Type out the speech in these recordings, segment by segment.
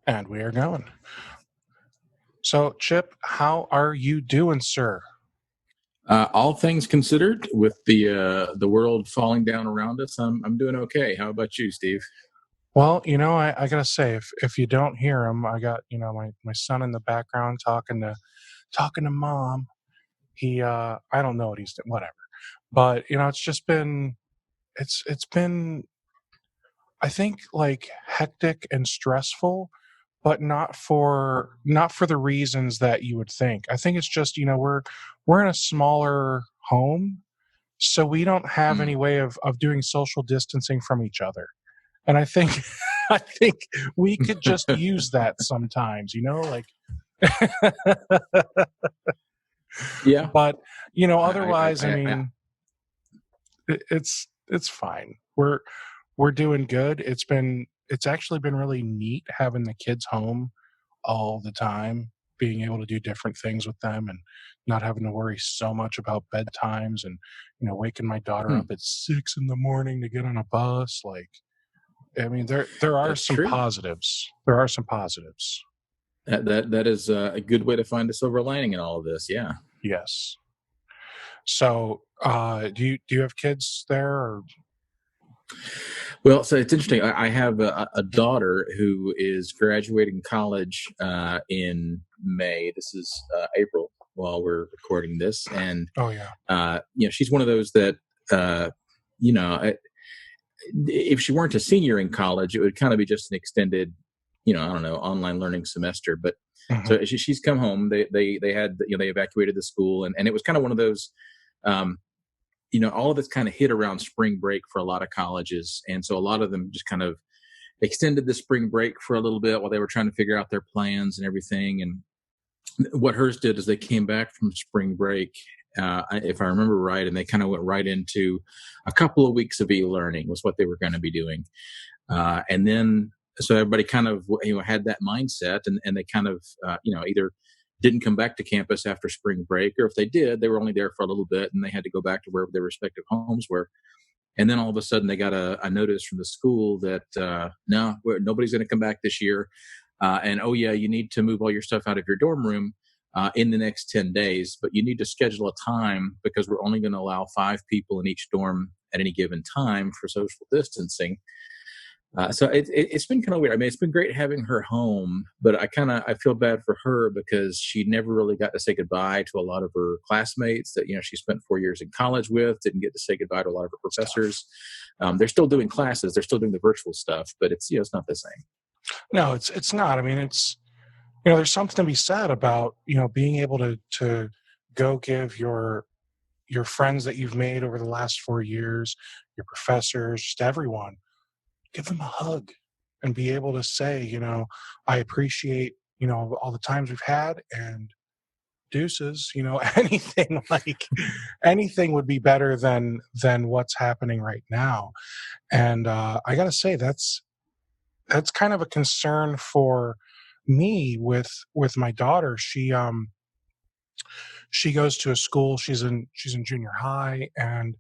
And we are going. So, Chip, how are you doing, sir? All things considered, with the world falling down around us, I'm doing okay. How about you, Steve? Well, I gotta say, if you don't hear him, I got my son in the background talking to mom. He I don't know what he's doing, whatever. But it's just been it's been I think like hectic and stressful, but not for the reasons that you would think. I think it's just we're in a smaller home, so we don't have any Mm. way of doing social distancing from each other. And I think I think we could just use that sometimes, like Yeah, but I, otherwise, I mean, it's fine. We're doing good. It's actually been really neat having the kids home all the time, being able to do different things with them and not having to worry so much about bedtimes and waking my daughter up hmm, at 6 in the morning to get on a bus. Like, I mean, there are that's some true. positives. There are some positives. That is a good way to find a silver lining in all of this. Yeah. Yes. So, do you have kids there? Or? Well, so it's interesting. I have a daughter who is graduating college in May. This is April while we're recording this, and Oh yeah. she's one of those that uh, you know. I, if she weren't a senior in college, it would kind of be just an extended, I don't know, online learning semester. But Hmm. so she's come home. They had, they evacuated the school, and it was kind of one of those. Um, all of this kind of hit around spring break for a lot of colleges, and so a lot of them just kind of extended the spring break for a little bit while they were trying to figure out their plans and everything. And what hers did is they came back from spring break, if I remember right, and they kind of went right into a couple of weeks of e-learning was what they were going to be doing. And then, so everybody kind of had that mindset, and they kind of either didn't come back to campus after spring break, or if they did, they were only there for a little bit, and they had to go back to wherever their respective homes were. And then all of a sudden, they got a notice from the school that no, nobody's going to come back this year. And oh yeah, you need to move all your stuff out of your dorm room in the next 10 days, but you need to schedule a time because we're only going to allow 5 people in each dorm at any given time for social distancing. So it's been kind of weird. I mean, it's been great having her home, but I feel bad for her because she never really got to say goodbye to a lot of her classmates that she spent 4 years in college with. Didn't get to say goodbye to a lot of her Stuff. professors. They're still doing classes. They're still doing the virtual stuff, but it's not the same. No, it's not. I mean, it's there's something to be said about being able to go give your friends that you've made over the last 4 years, your professors, just everyone, give them a hug and be able to say, I appreciate, all the times we've had and deuces, anything like anything would be better than what's happening right now. And I gotta say that's kind of a concern for me with my daughter. She goes to a school, she's in junior high, and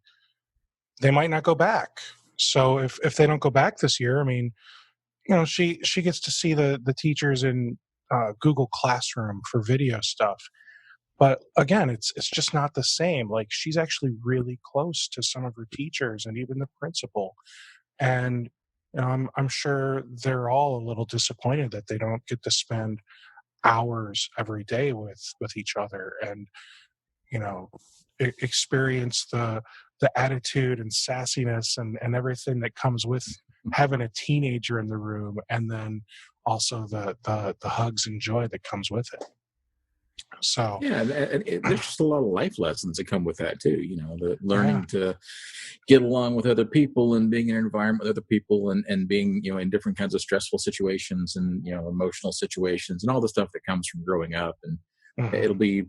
they might not go back. So if they don't go back this year, I mean, she gets to see the teachers in Google Classroom for video stuff. But again, it's just not the same. Like, she's actually really close to some of her teachers and even the principal. And I'm sure they're all a little disappointed that they don't get to spend hours every day with each other and you know experience the attitude and sassiness and everything that comes with having a teenager in the room, and then also the hugs and joy that comes with it. So Yeah, there's just a lot of life lessons that come with that too. The yeah. learning to get along with other people and being in an environment with other people, and being in different kinds of stressful situations and emotional situations and all the stuff that comes from growing up. And Hmm. it'll be,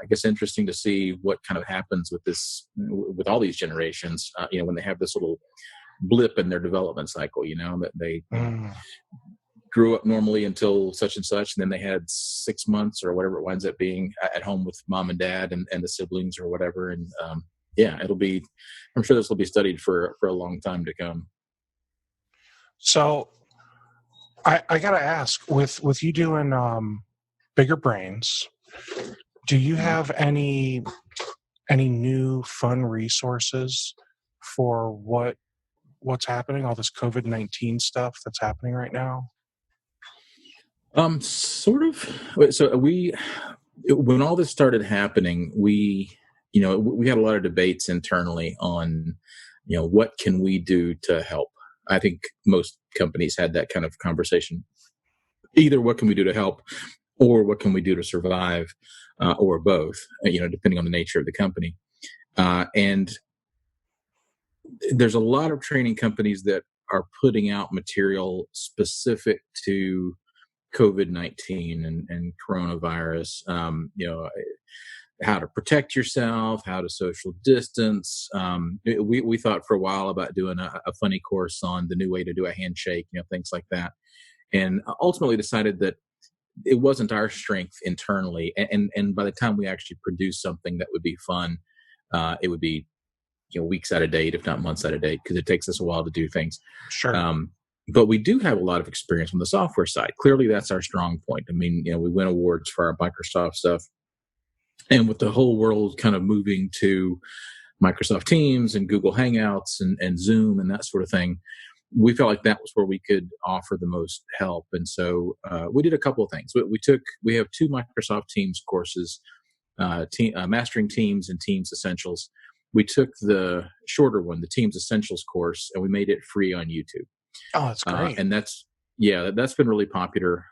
I guess, interesting to see what kind of happens with this, with all these generations. When they have this little blip in their development cycle. That they Mm. grew up normally until such and such, and then they had 6 months or whatever it winds up being at home with mom and dad and the siblings or whatever. And yeah, I'm sure this will be studied for a long time to come. So I gotta ask, with you doing bigger brains, do you have any new fun resources for what's happening, all this COVID-19 stuff that's happening right now? Sort of. So when all this started happening, we had a lot of debates internally on, what can we do to help? I think most companies had that kind of conversation. Either what can we do to help, or what can we do to survive, or both, depending on the nature of the company. And there's a lot of training companies that are putting out material specific to COVID-19 and coronavirus, how to protect yourself, how to social distance. We thought for a while about doing a funny course on the new way to do a handshake, things like that. And ultimately decided that it wasn't our strength internally. And by the time we actually produced something that would be fun, it would be, weeks out of date, if not months out of date, because it takes us a while to do things. Sure. But we do have a lot of experience on the software side. Clearly, that's our strong point. I mean, we win awards for our Microsoft stuff. And with the whole world kind of moving to Microsoft Teams and Google Hangouts and Zoom and that sort of thing, we felt like that was where we could offer the most help. And so we did a couple of things. We have 2 Microsoft Teams courses, Mastering Teams and Teams Essentials. We took the shorter one, the Teams Essentials course, and we made it free on YouTube. Oh, that's great. And that's been really popular.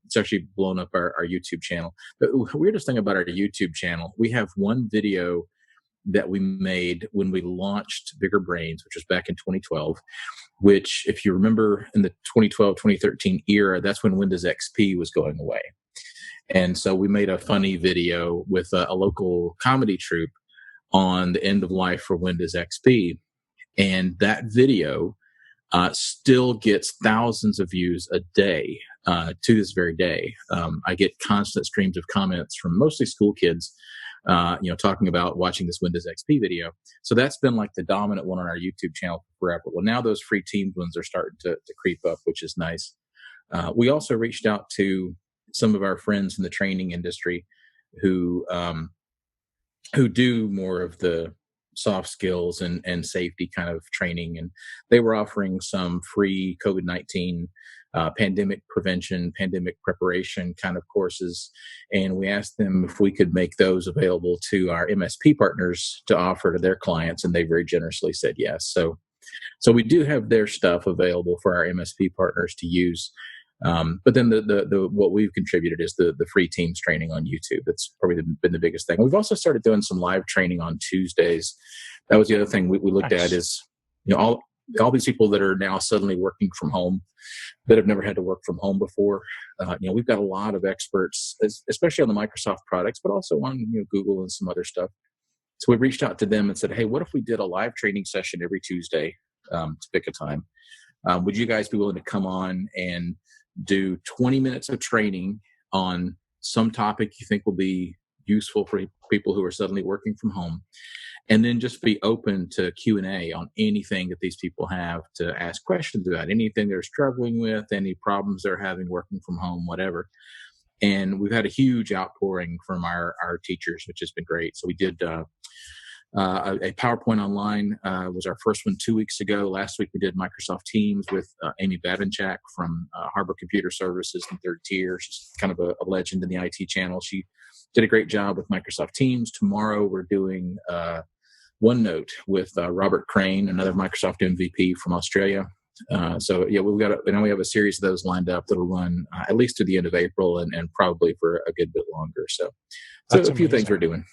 It's actually blown up our YouTube channel. But the weirdest thing about our YouTube channel, we have one video that we made when we launched Bigger Brains, which was back in 2012, which, if you remember, in the 2012, 2013 era, that's when Windows XP was going away. And so we made a funny video with a local comedy troupe on the end of life for Windows XP. And that video still gets thousands of views a day to this very day. I get constant streams of comments from mostly school kids, talking about watching this Windows XP video. So that's been like the dominant one on our YouTube channel forever. Well, now those free Teams ones are starting to creep up, which is nice. We also reached out to some of our friends in the training industry who do more of the soft skills and safety kind of training. And they were offering some free COVID-19 pandemic prevention, pandemic preparation kind of courses. And we asked them if we could make those available to our MSP partners to offer to their clients. And they very generously said yes. So we do have their stuff available for our MSP partners to use. But then the what we've contributed is the free Teams training on YouTube. That's probably been the biggest thing. We've also started doing some live training on Tuesdays. That was the other thing we looked at is, all these people that are now suddenly working from home that have never had to work from home before. We've got a lot of experts, especially on the Microsoft products, but also on Google and some other stuff. So we reached out to them and said, hey, what if we did a live training session every Tuesday to pick a time? Would you guys be willing to come on and do 20 minutes of training on some topic you think will be useful for people who are suddenly working from home, and then just be open to Q&A on anything that these people have to ask questions about, anything they're struggling with, any problems they're having working from home, whatever. And we've had a huge outpouring from our teachers, which has been great. So we did a PowerPoint online was our first one 2 weeks ago. Last week we did Microsoft Teams with Amy Babanchak from Harbor Computer Services in third tier. She's kind of a legend in the IT channel. She did a great job with Microsoft Teams. Tomorrow we're doing OneNote with Robert Crane, another Microsoft MVP from Australia. We have a series of those lined up that'll run at least to the end of April and probably for a good bit longer. So That's a few amazing. things we're doing.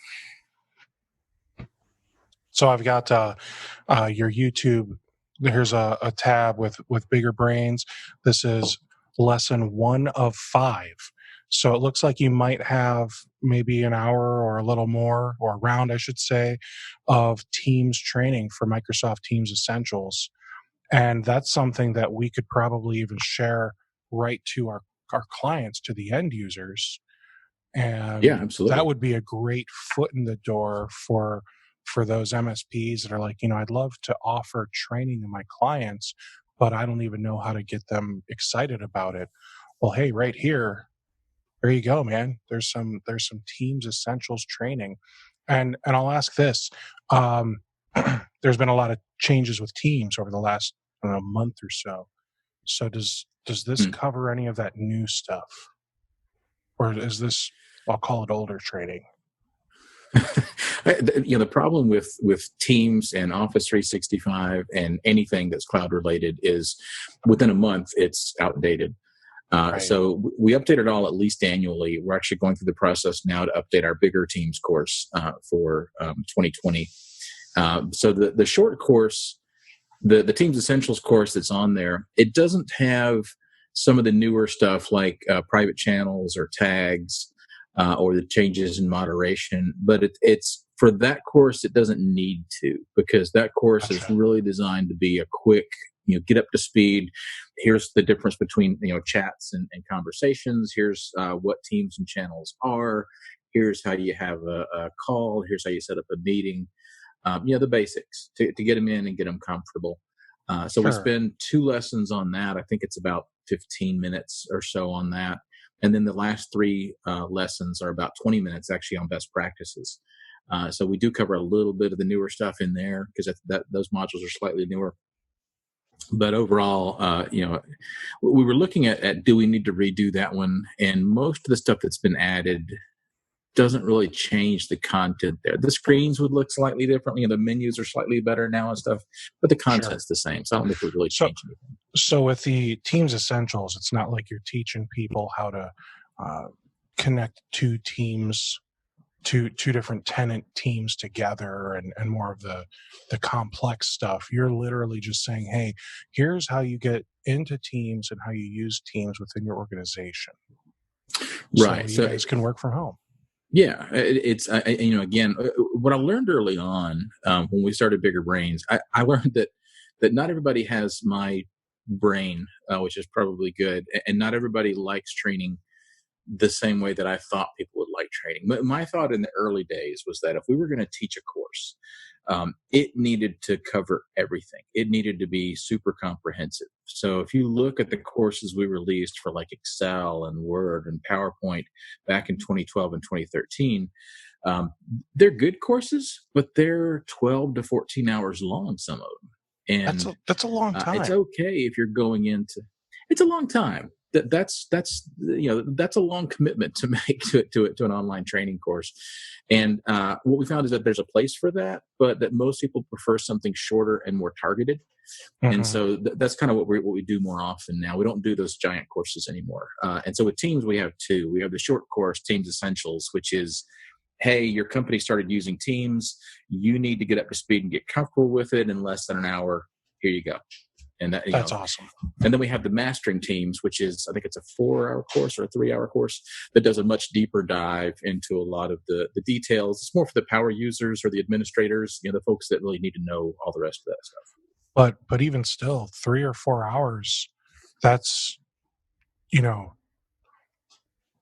So I've got your YouTube. Here's a tab with Bigger Brains. This is lesson 1 of 5. So it looks like you might have maybe an hour or a little more, or around, I should say, of Teams training for Microsoft Teams Essentials. And that's something that we could probably even share right to our clients, to the end users. And yeah, absolutely, that would be a great foot in the door for those MSPs that are like, I'd love to offer training to my clients, but I don't even know how to get them excited about it. Well, hey, right here, there you go, man. There's some Teams Essentials training, and I'll ask this: um, there's been a lot of changes with Teams over the last, I don't know, month or so. So does this cover any of that new stuff, or is this, I'll call it, older training? The problem with Teams and Office 365 and anything that's cloud related is within a month it's outdated. Right. So we update it all at least annually. We're actually going through the process now to update our bigger Teams course for 2020. So the short course, the Teams Essentials course that's on there, it doesn't have some of the newer stuff like private channels or tags or the changes in moderation. But it's for that course, it doesn't need to, because that course is really designed to be a quick, get up to speed. Here's the difference between, chats and conversations. Here's what teams and channels are. Here's how you have a call. Here's how you set up a meeting. The basics to get them in and get them comfortable. So we spend 2 lessons on that. I think it's about 15 minutes or so on that. And then the last 3 lessons are about 20 minutes actually on best practices. So we do cover a little bit of the newer stuff in there because those modules are slightly newer. But overall, we were looking at do we need to redo that one? And most of the stuff that's been added doesn't really change the content there. The screens would look slightly differently, and the menus are slightly better now and stuff, but the content's the same. So I don't think it would really change anything. So with the Teams Essentials, it's not like you're teaching people how to connect 2 teams, two different tenant teams together, and more of the complex stuff. You're literally just saying, hey, here's how you get into Teams and how you use Teams within your organization. Right. So you guys can work from home. Yeah, it's again, what I learned early on when we started Bigger Brains, I learned that not everybody has my brain, which is probably good, and not everybody likes training the same way that I thought people would like training. My thought in the early days was that if we were going to teach a course, it needed to cover everything. It needed to be super comprehensive. So if you look at the courses we released for like Excel and Word and PowerPoint back in 2012 and 2013, they're good courses, but they're 12 to 14 hours long, some of them. And that's a long time. It's okay if you're going into, it's a long time. That's a long commitment to make to an online training course. And what we found is that there's a place for that, but that most people prefer something shorter and more targeted. Mm-hmm. And so that's kind of what we do more often now. We don't do those giant courses anymore. And so with Teams, we have 2. We have the short course, Teams Essentials, which is, hey, your company started using Teams. You need to get up to speed and get comfortable with it in less than an hour. Here you go. And that's awesome. And then we have the Mastering Teams, which is, I think it's a 4-hour course or a 3-hour course that does a much deeper dive into a lot of the details. It's more for the power users or the administrators, the folks that really need to know all the rest of that stuff. But even still, 3 or 4 hours, that's,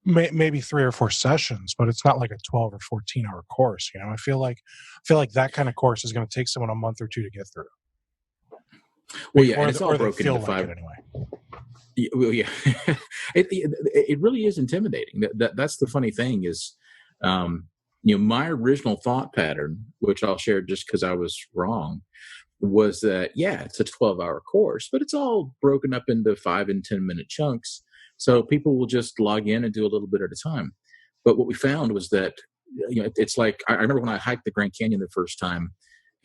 maybe 3 or 4 sessions, but it's not like a 12 or 14-hour course. I feel like that kind of course is going to take someone a month or 2 to get through. Well, yeah, and it's all broken into 5. Anyway. Well, yeah, it really is intimidating. That's the funny thing is, my original thought pattern, which I'll share just because I was wrong, was that it's a 12-hour course, but it's all broken up into 5 and 10-minute chunks, so people will just log in and do a little bit at a time. But what we found was that it's like I remember when I hiked the Grand Canyon the first time.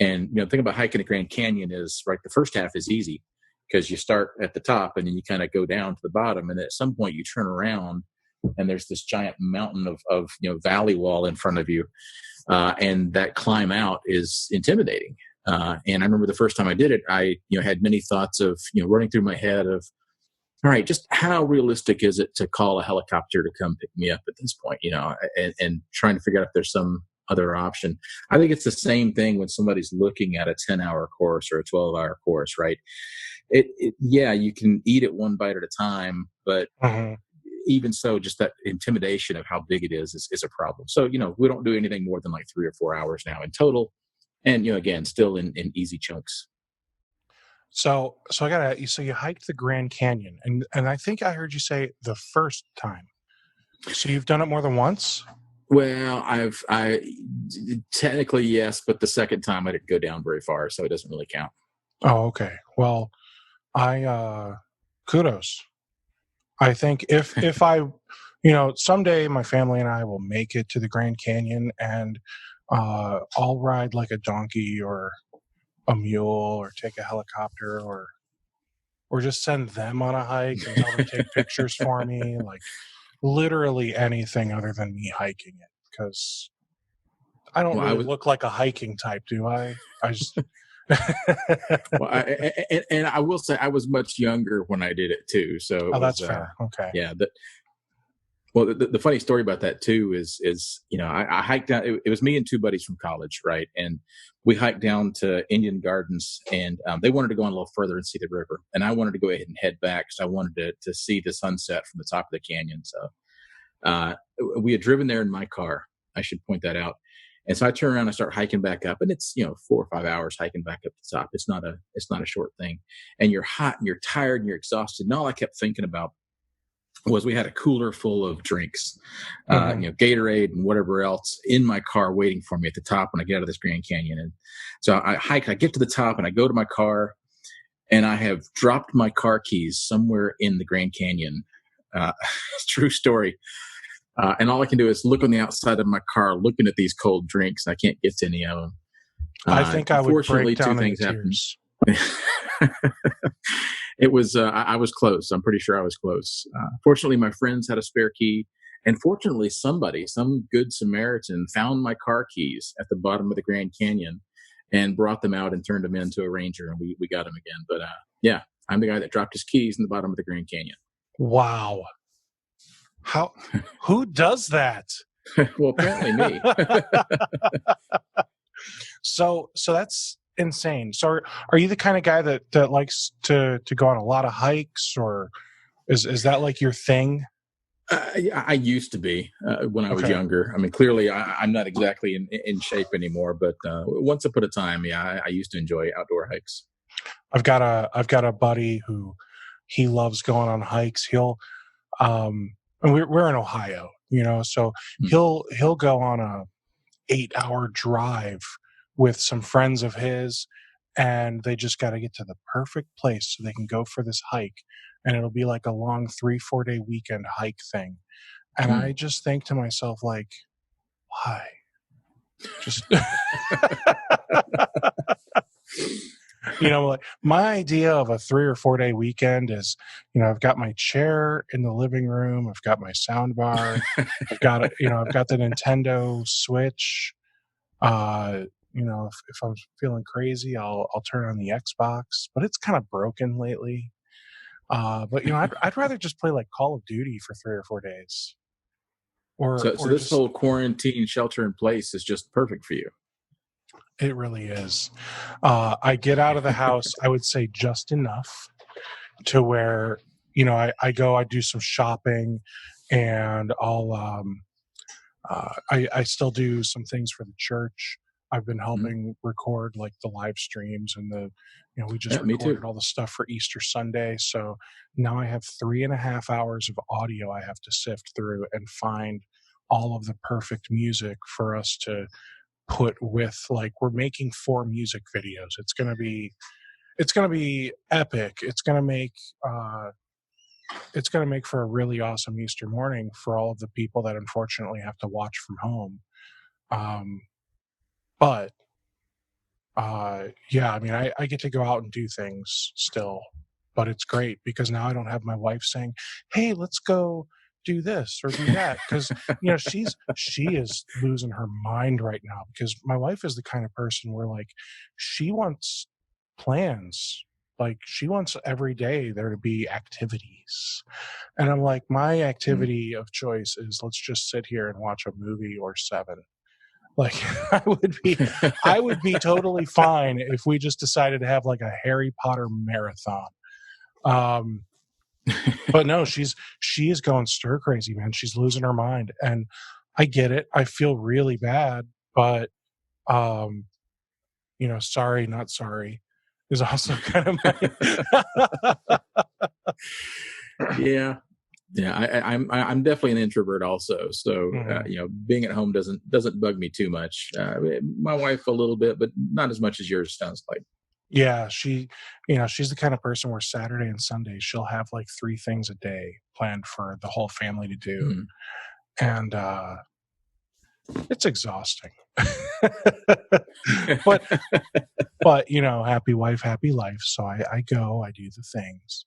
And, the thing about hiking the Grand Canyon is, right, the first half is easy because you start at the top and then you kind of go down to the bottom. And at some point you turn around and there's this giant mountain of valley wall in front of you. And that climb out is intimidating. And I remember the first time I did it, I, had many thoughts of, running through my head of, all right, just how realistic is it to call a helicopter to come pick me up at this point, and trying to figure out if there's some other option. I think it's the same thing when somebody's looking at a 10-hour course or a 12-hour course, right? You can eat it one bite at a time, but even so, just that intimidation of how big it is a problem. So, we don't do anything more than like 3 or 4 hours now in total. And, again, still in easy chunks. So I got to, so you hiked the Grand Canyon, and I think I heard you say the first time. So you've done it more than once? Well, I technically yes, but the second time I didn't go down very far, so it doesn't really count. Oh, okay. Well, kudos. I think if I, someday my family and I will make it to the Grand Canyon, and I'll ride like a donkey or a mule or take a helicopter or just send them on a hike and tell them to take pictures for me, like literally anything other than me hiking it, because I don't really look like a hiking type, do I? I just well, and I will say I was much younger when I did it too. So that's fair. Okay. Yeah. Well, the funny story about that too is I hiked down. It was me and two buddies from college, right? And we hiked down to Indian Gardens, and they wanted to go on a little further and see the river, and I wanted to go ahead and head back because I wanted to see the sunset from the top of the canyon. So we had driven there in my car. I should point that out. And so I turn around and start hiking back up, and it's 4 or 5 hours hiking back up the top. It's not a short thing, and you're hot and you're tired and you're exhausted. And all I kept thinking about was we had a cooler full of drinks, Gatorade and whatever else in my car waiting for me at the top when I get out of this Grand Canyon. And so I hike, I get to the top and I go to my car, and I have dropped my car keys somewhere in the Grand Canyon. True story. And all I can do is look on the outside of my car, looking at these cold drinks. And I can't get to any of them. I think I would break down in tears. It was, I was close. I'm pretty sure I was close. Fortunately, my friends had a spare key. And fortunately, some good Samaritan found my car keys at the bottom of the Grand Canyon and brought them out and turned them into a Ranger. And we got them again. But yeah, I'm the guy that dropped his keys in the bottom of the Grand Canyon. Wow. Who does that? Well, apparently me. So that's insane. So are you the kind of guy that likes to go on a lot of hikes, or is that like your thing? I used to be when I was younger. I mean, clearly I'm not exactly in shape anymore, but once upon a time, yeah, I used to enjoy outdoor hikes. I've got a buddy who he loves going on hikes. He'll and we're in Ohio, so he'll go on a 8-hour drive with some friends of his, and they just got to get to the perfect place so they can go for this hike, and it'll be like a long 3-4 day weekend hike thing. And I just think to myself, like, why? Just like my idea of a 3 or 4 day weekend is, I've got my chair in the living room, I've got my sound bar, I've got the Nintendo Switch. If I'm feeling crazy, I'll turn on the Xbox, but it's kind of broken lately. But I'd rather just play like Call of Duty for 3 or 4 days. So this whole quarantine shelter in place is just perfect for you. It really is. I get out of the house, I would say just enough to where, I do some shopping, and I'll, I still do some things for the church. I've been helping record like the live streams and we just recorded all the stuff for Easter Sunday. So now I have 3.5 hours of audio I have to sift through and find all of the perfect music for us to put with, like, we're making 4 music videos. It's going to be epic. It's going to make for a really awesome Easter morning for all of the people that unfortunately have to watch from home. But yeah, I mean, I get to go out and do things still, but it's great because now I don't have my wife saying, "Hey, let's go do this or do that," because she is losing her mind right now, because my wife is the kind of person where, like, she wants plans. Like, she wants every day there to be activities. And I'm like, my activity of choice is let's just sit here and watch a movie or 7. Like, I would be totally fine if we just decided to have like a Harry Potter marathon. But no, she is going stir crazy, man. She's losing her mind, and I get it. I feel really bad, but sorry, not sorry. is also kind of my. Yeah. I'm definitely an introvert also. So being at home doesn't bug me too much. My wife a little bit, but not as much as yours sounds like. Yeah, she's the kind of person where Saturday and Sunday she'll have like 3 things a day planned for the whole family to do, and it's exhausting. but happy wife, happy life. So I go, I do the things.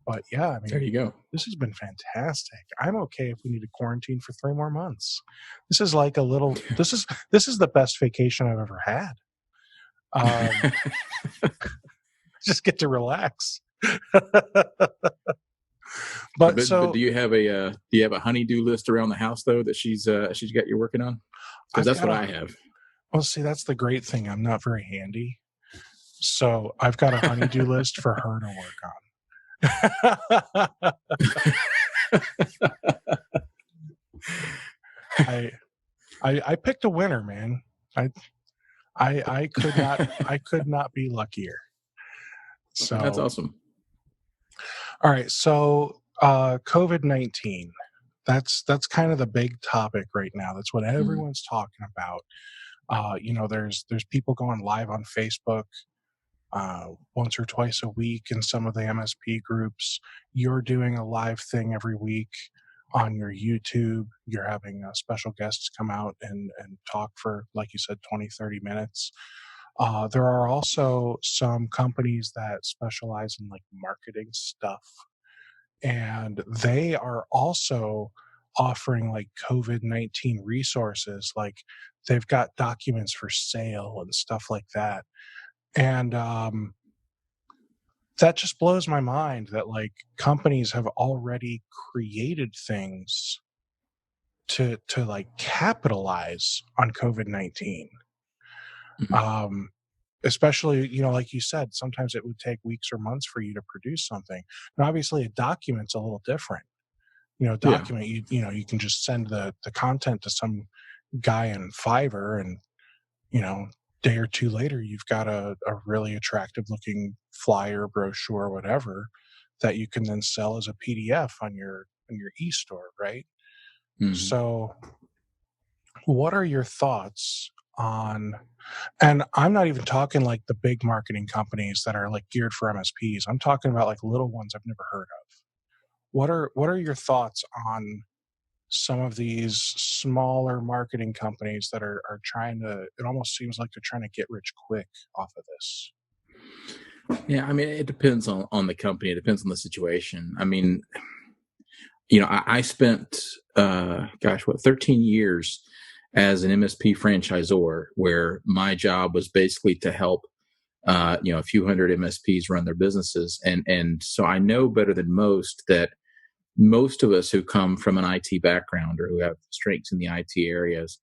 But yeah, I mean, there you go. This has been fantastic. I'm okay if we need to quarantine for 3 more months. This is like this is the best vacation I've ever had. Just get to relax. But do you have a honey-do list around the house though that she's got you working on? Because that's what I have. Well, see, that's the great thing. I'm not very handy, so I've got a honey-do list for her to work on. I picked a winner, man. I could not be luckier. So that's awesome. All right, so COVID-19. That's kind of the big topic right now. That's what everyone's talking about. There's people going live on Facebook once or twice a week in some of the MSP groups. You're doing a live thing every week on your YouTube. You're having special guests come out and talk for, like you said, 20, 30 minutes. There are also some companies that specialize in like marketing stuff, and they are also offering like COVID-19 resources. Like they've got documents for sale and stuff like that. And that just blows my mind that like companies have already created things to like capitalize on COVID-19. Especially, like you said, sometimes it would take weeks or months for you to produce something. And obviously a document's a little different. Document, you can just send the content to some guy in Fiverr, and day or two later you've got a really attractive looking flyer, brochure, whatever, that you can then sell as a PDF on your e-store, right? So what are your thoughts on, and I'm not even talking like the big marketing companies that are like geared for MSPs. I'm talking about like little ones I've never heard of. What are your thoughts on some of these smaller marketing companies that are trying to, it almost seems like they're trying to get rich quick off of this? Yeah, I mean, it depends on the company. It depends on the situation. I mean, I spent, 13 years as an MSP franchisor, where my job was basically to help, a few hundred MSPs run their businesses. And so I know better than most that most of us who come from an IT background or who have strengths in the IT areas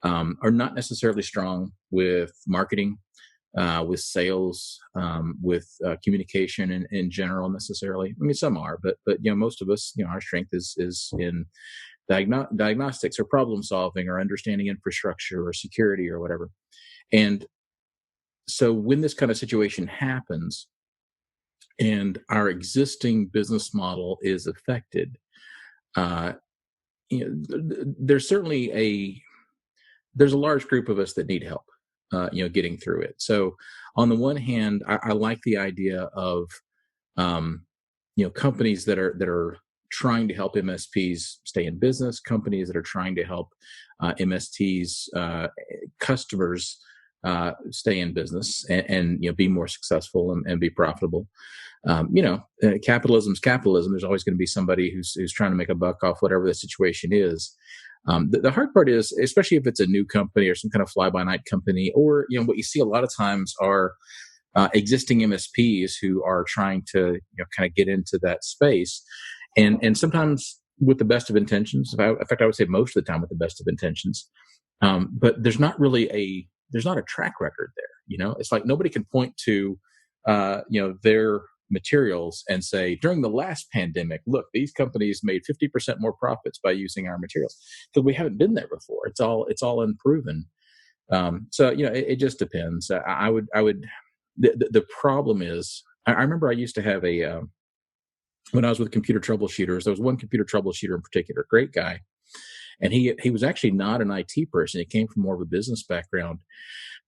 are not necessarily strong with marketing, with sales, with communication in general necessarily. I mean, some are, but most of us, our strength is in diagnostics or problem solving or understanding infrastructure or security or whatever. And so when this kind of situation happens and our existing business model is affected, there's certainly there's a large group of us that need help, getting through it. So on the one hand, I like the idea of, companies that are trying to help MSPs stay in business, companies that are trying to help MSPs customers stay in business and be more successful and be profitable. Capitalism's capitalism. There's always going to be somebody who's trying to make a buck off whatever the situation is. The hard part is, especially if it's a new company or some kind of fly-by-night company, or what you see a lot of times are existing MSPs who are trying to kind of get into that space, and sometimes with the best of intentions. In fact, I would say most of the time with the best of intentions, but there's not a track record there. It's like nobody can point to their materials and say, during the last pandemic, look, these companies made 50% more profits by using our materials, because we haven't been there before. It's all unproven. So it just depends. I would the problem is, I remember I used to have when I was with computer troubleshooters, there was one computer troubleshooter in particular, great guy. And he was actually not an IT person. He came from more of a business background.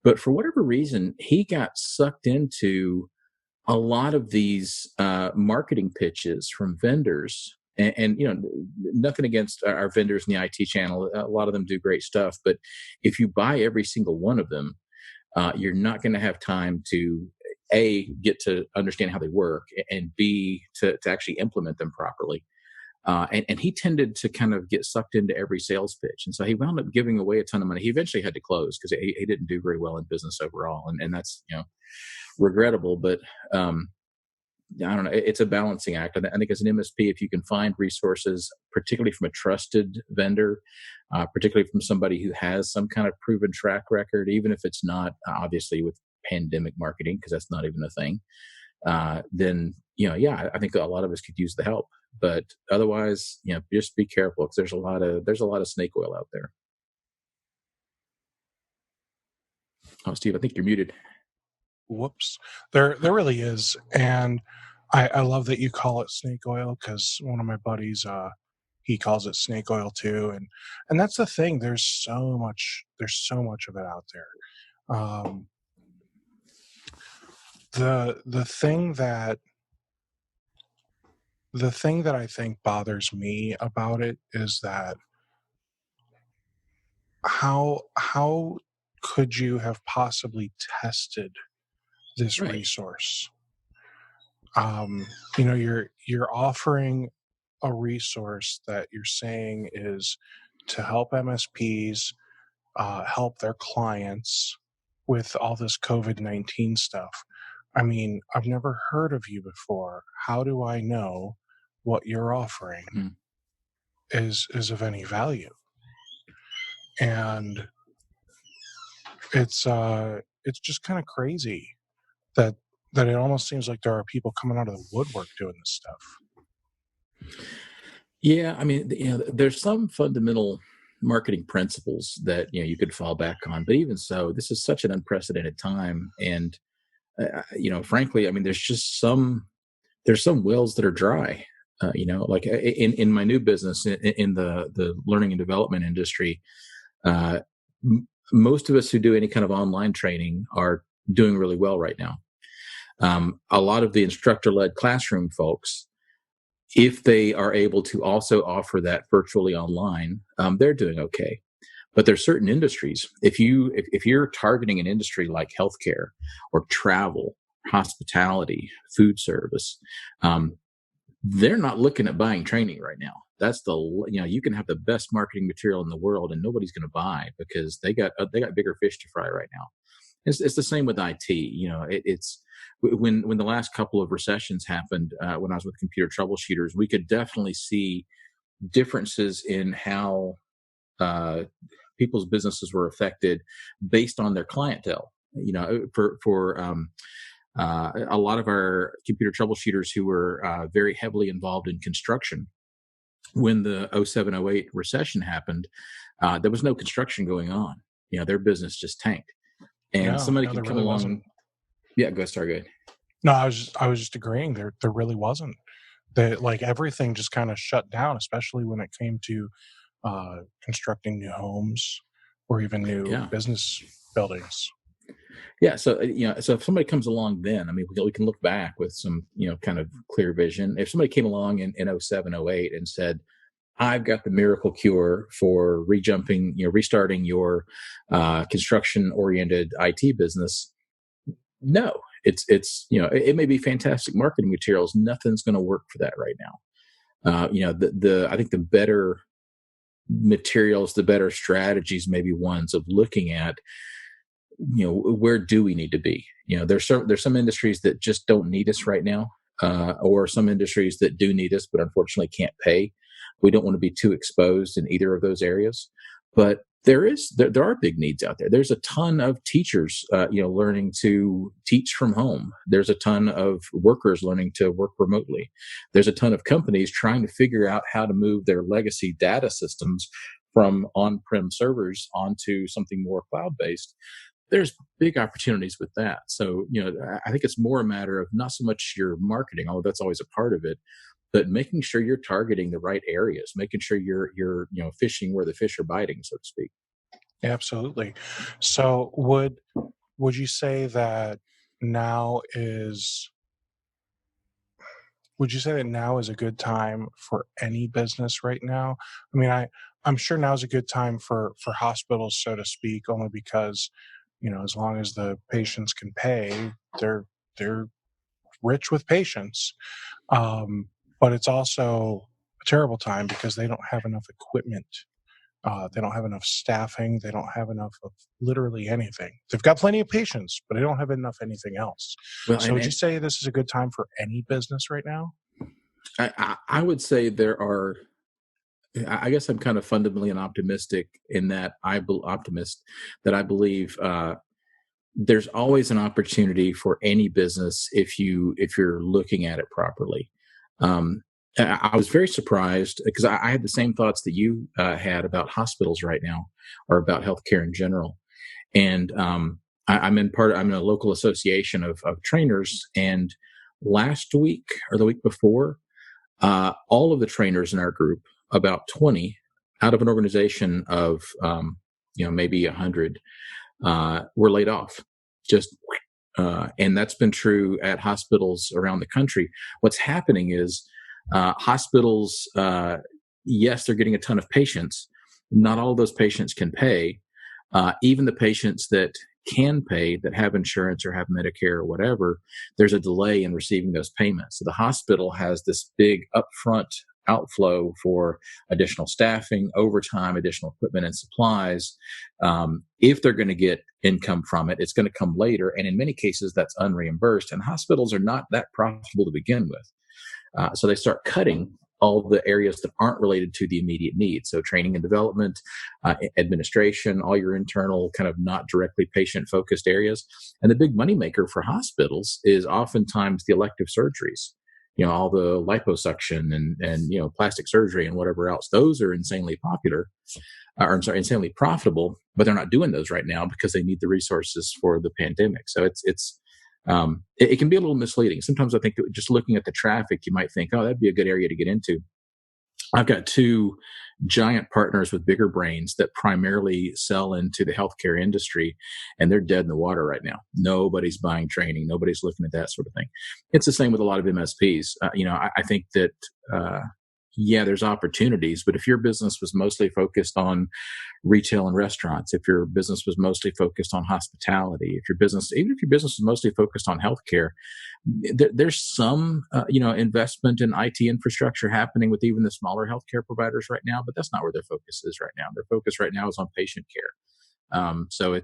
But for whatever reason, he got sucked into a lot of these marketing pitches from vendors. And nothing against our vendors in the IT channel. A lot of them do great stuff. But if you buy every single one of them, you're not going to have time to A, get to understand how they work, and B, to actually implement them properly. And he tended to kind of get sucked into every sales pitch. And so he wound up giving away a ton of money. He eventually had to close because he didn't do very well in business overall. And that's, regrettable. But I don't know. It's a balancing act. I think as an MSP, if you can find resources, particularly from a trusted vendor, particularly from somebody who has some kind of proven track record, even if it's not obviously with pandemic marketing, because that's not even a thing, then, I think a lot of us could use the help. But otherwise, just be careful, because there's a lot of snake oil out there. Oh, Steve, I think you're muted. Whoops. There really is. And I love that you call it snake oil, because one of my buddies, he calls it snake oil too. And that's the thing. There's so much of it out there. The thing that I think bothers me about it is that how could you have possibly tested this Right. resource? You're offering a resource that you're saying is to help MSPs help their clients with all this COVID-19 stuff. I mean, I've never heard of you before. How do I know what you're offering is of any value? And it's just kind of crazy that it almost seems like there are people coming out of the woodwork doing this stuff. Yeah, I mean, there's some fundamental marketing principles that you could fall back on, but even so, this is such an unprecedented time, and frankly, I mean, there's some wells that are dry. Like in my new business in the learning and development industry, most of us who do any kind of online training are doing really well right now. A lot of the instructor-led classroom folks, if they are able to also offer that virtually online, they're doing okay. But there's certain industries. If you're targeting an industry like healthcare or travel, hospitality, food service, they're not looking at buying training right now. That's you can have the best marketing material in the world and nobody's going to buy because they got bigger fish to fry right now. It's the same with IT. It's when the last couple of recessions happened, when I was with computer troubleshooters, we could definitely see differences in how people's businesses were affected based on their clientele. For a lot of our computer troubleshooters who were very heavily involved in construction, when the 07-08 recession happened, there was no construction going on. Their business just tanked. And somebody could come along. Wasn't. Yeah, go ahead. No, I was just agreeing. There really wasn't. Like everything just kind of shut down, especially when it came to constructing new homes or even new business buildings. Yeah, so so if somebody comes along, then I mean, we can look back with some kind of clear vision. If somebody came along in 07-08 and said, I've got the miracle cure for restarting your construction-oriented IT business. No, it's it may be fantastic marketing materials. Nothing's going to work for that right now. I think the better materials, the better strategies, maybe ones of looking at, where do we need to be? There's some industries that just don't need us right now, or some industries that do need us, but unfortunately can't pay. We don't want to be too exposed in either of those areas, but there are big needs out there. There's a ton of teachers, learning to teach from home. There's a ton of workers learning to work remotely. There's a ton of companies trying to figure out how to move their legacy data systems from on-prem servers onto something more cloud-based. there's big opportunities with that. So, I think it's more a matter of not so much your marketing, although that's always a part of it, but making sure you're targeting the right areas, making sure you're fishing where the fish are biting, so to speak. Absolutely. So would you say that now is would you say that now is a good time for any business right now? I mean, I'm sure now is a good time for hospitals, so to speak, only because, as long as the patients can pay, they're rich with patients. But it's also a terrible time because they don't have enough equipment. They don't have enough staffing. They don't have enough of literally anything. They've got plenty of patients, but they don't have enough anything else. Well, So would you say this is a good time for any business right now? I would say there are. I guess I'm kind of fundamentally an optimistic in that optimist that I believe there's always an opportunity for any business if you're looking at it properly. Um, I was very surprised because I had the same thoughts that you had about hospitals right now, or about healthcare in general. And I'm in a local association of trainers. And last week or the week before, all of the trainers in our group, about 20 out of an organization of maybe 100, were laid off. Just and that's been true at hospitals around the country. What's happening is hospitals, yes, they're getting a ton of patients. Not all of those patients can pay. Even the patients that can pay, that have insurance or have Medicare or whatever, there's a delay in receiving those payments. So the hospital has this big upfront outflow for additional staffing, overtime, additional equipment and supplies. If they're going to get income from it, it's going to come later. And in many cases, that's unreimbursed. And hospitals are not that profitable to begin with. So they start cutting all the areas that aren't related to the immediate needs. So training and development, administration, all your internal kind of not directly patient-focused areas. And the big moneymaker for hospitals is oftentimes the elective surgeries. All the liposuction and plastic surgery and whatever else. Those are insanely popular, insanely profitable, but they're not doing those right now because they need the resources for the pandemic. So it can be a little misleading. Sometimes I think that just looking at the traffic, you might think, oh, that'd be a good area to get into. I've got two giant partners with bigger brains that primarily sell into the healthcare industry, and they're dead in the water right now. Nobody's buying training. Nobody's looking at that sort of thing. It's the same with a lot of MSPs. I think that, there's opportunities, but if your business was mostly focused on retail and restaurants, if your business was mostly focused on hospitality, even if your business was mostly focused on healthcare, there's some, investment in IT infrastructure happening with even the smaller healthcare providers right now, but that's not where their focus is right now. Their focus right now is on patient care. So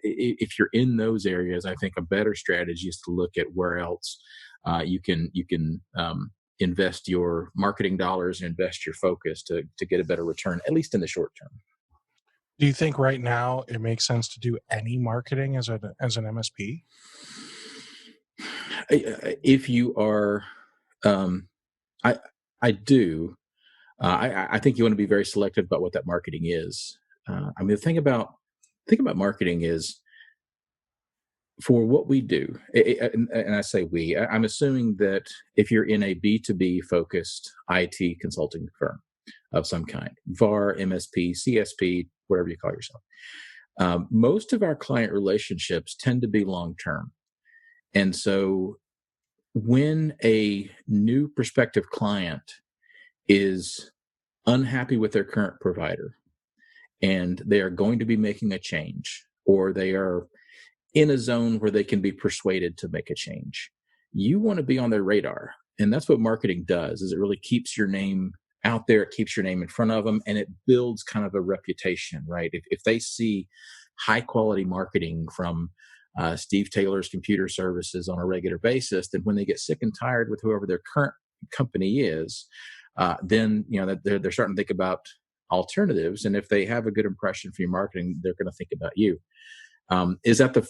if you're in those areas, I think a better strategy is to look at where else you can invest your marketing dollars and invest your focus to get a better return, at least in the short term. Do you think right now it makes sense to do any marketing as an MSP? If you are, I do. I think you want to be very selective about what that marketing is. The thing about marketing is, for what we do, and I say we, I'm assuming that if you're in a B2B focused IT consulting firm of some kind, VAR, MSP, CSP, whatever you call yourself, most of our client relationships tend to be long-term. And so when a new prospective client is unhappy with their current provider and they are going to be making a change, or they are in a zone where they can be persuaded to make a change, you want to be on their radar. And that's what marketing does, is it really keeps your name out there. It keeps your name in front of them, and it builds kind of a reputation, right? If they see high quality marketing from Steve Taylor's Computer Services on a regular basis, then when they get sick and tired with whoever their current company is, then that they're starting to think about alternatives. And if they have a good impression for your marketing, they're going to think about you. Is that the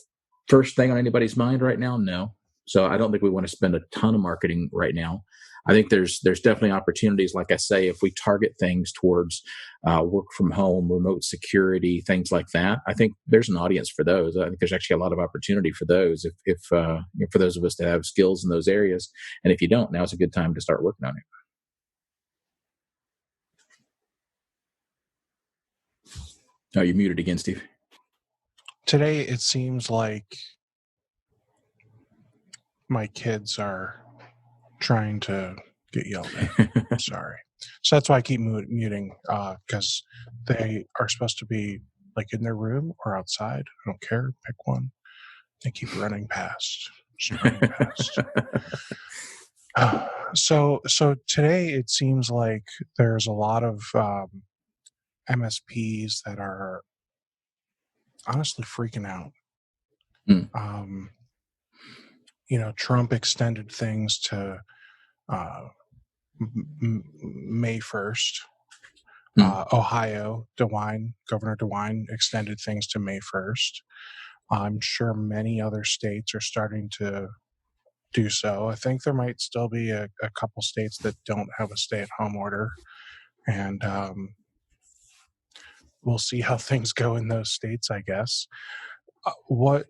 first thing on anybody's mind right now? No. So I don't think we want to spend a ton of marketing right now. I think there's definitely opportunities, like I say, if we target things towards work from home, remote security, things like that. I think there's an audience for those. I think there's actually a lot of opportunity for those if for those of us that have skills in those areas. And if you don't, now's a good time to start working on it. Oh, you're muted again, Steve. Today, it seems like my kids are trying to get yelled at. Sorry. So that's why I keep muting, because they are supposed to be like in their room or outside. I don't care. Pick one. They keep running past. Just running past. So today it seems like there's a lot of MSPs that are honestly freaking out. Trump extended things to May 1st. Ohio, Governor DeWine extended things to May 1st. I'm sure many other states are starting to do so. I think there might still be a couple states that don't have a stay-at-home order, and we'll see how things go in those states, I guess. What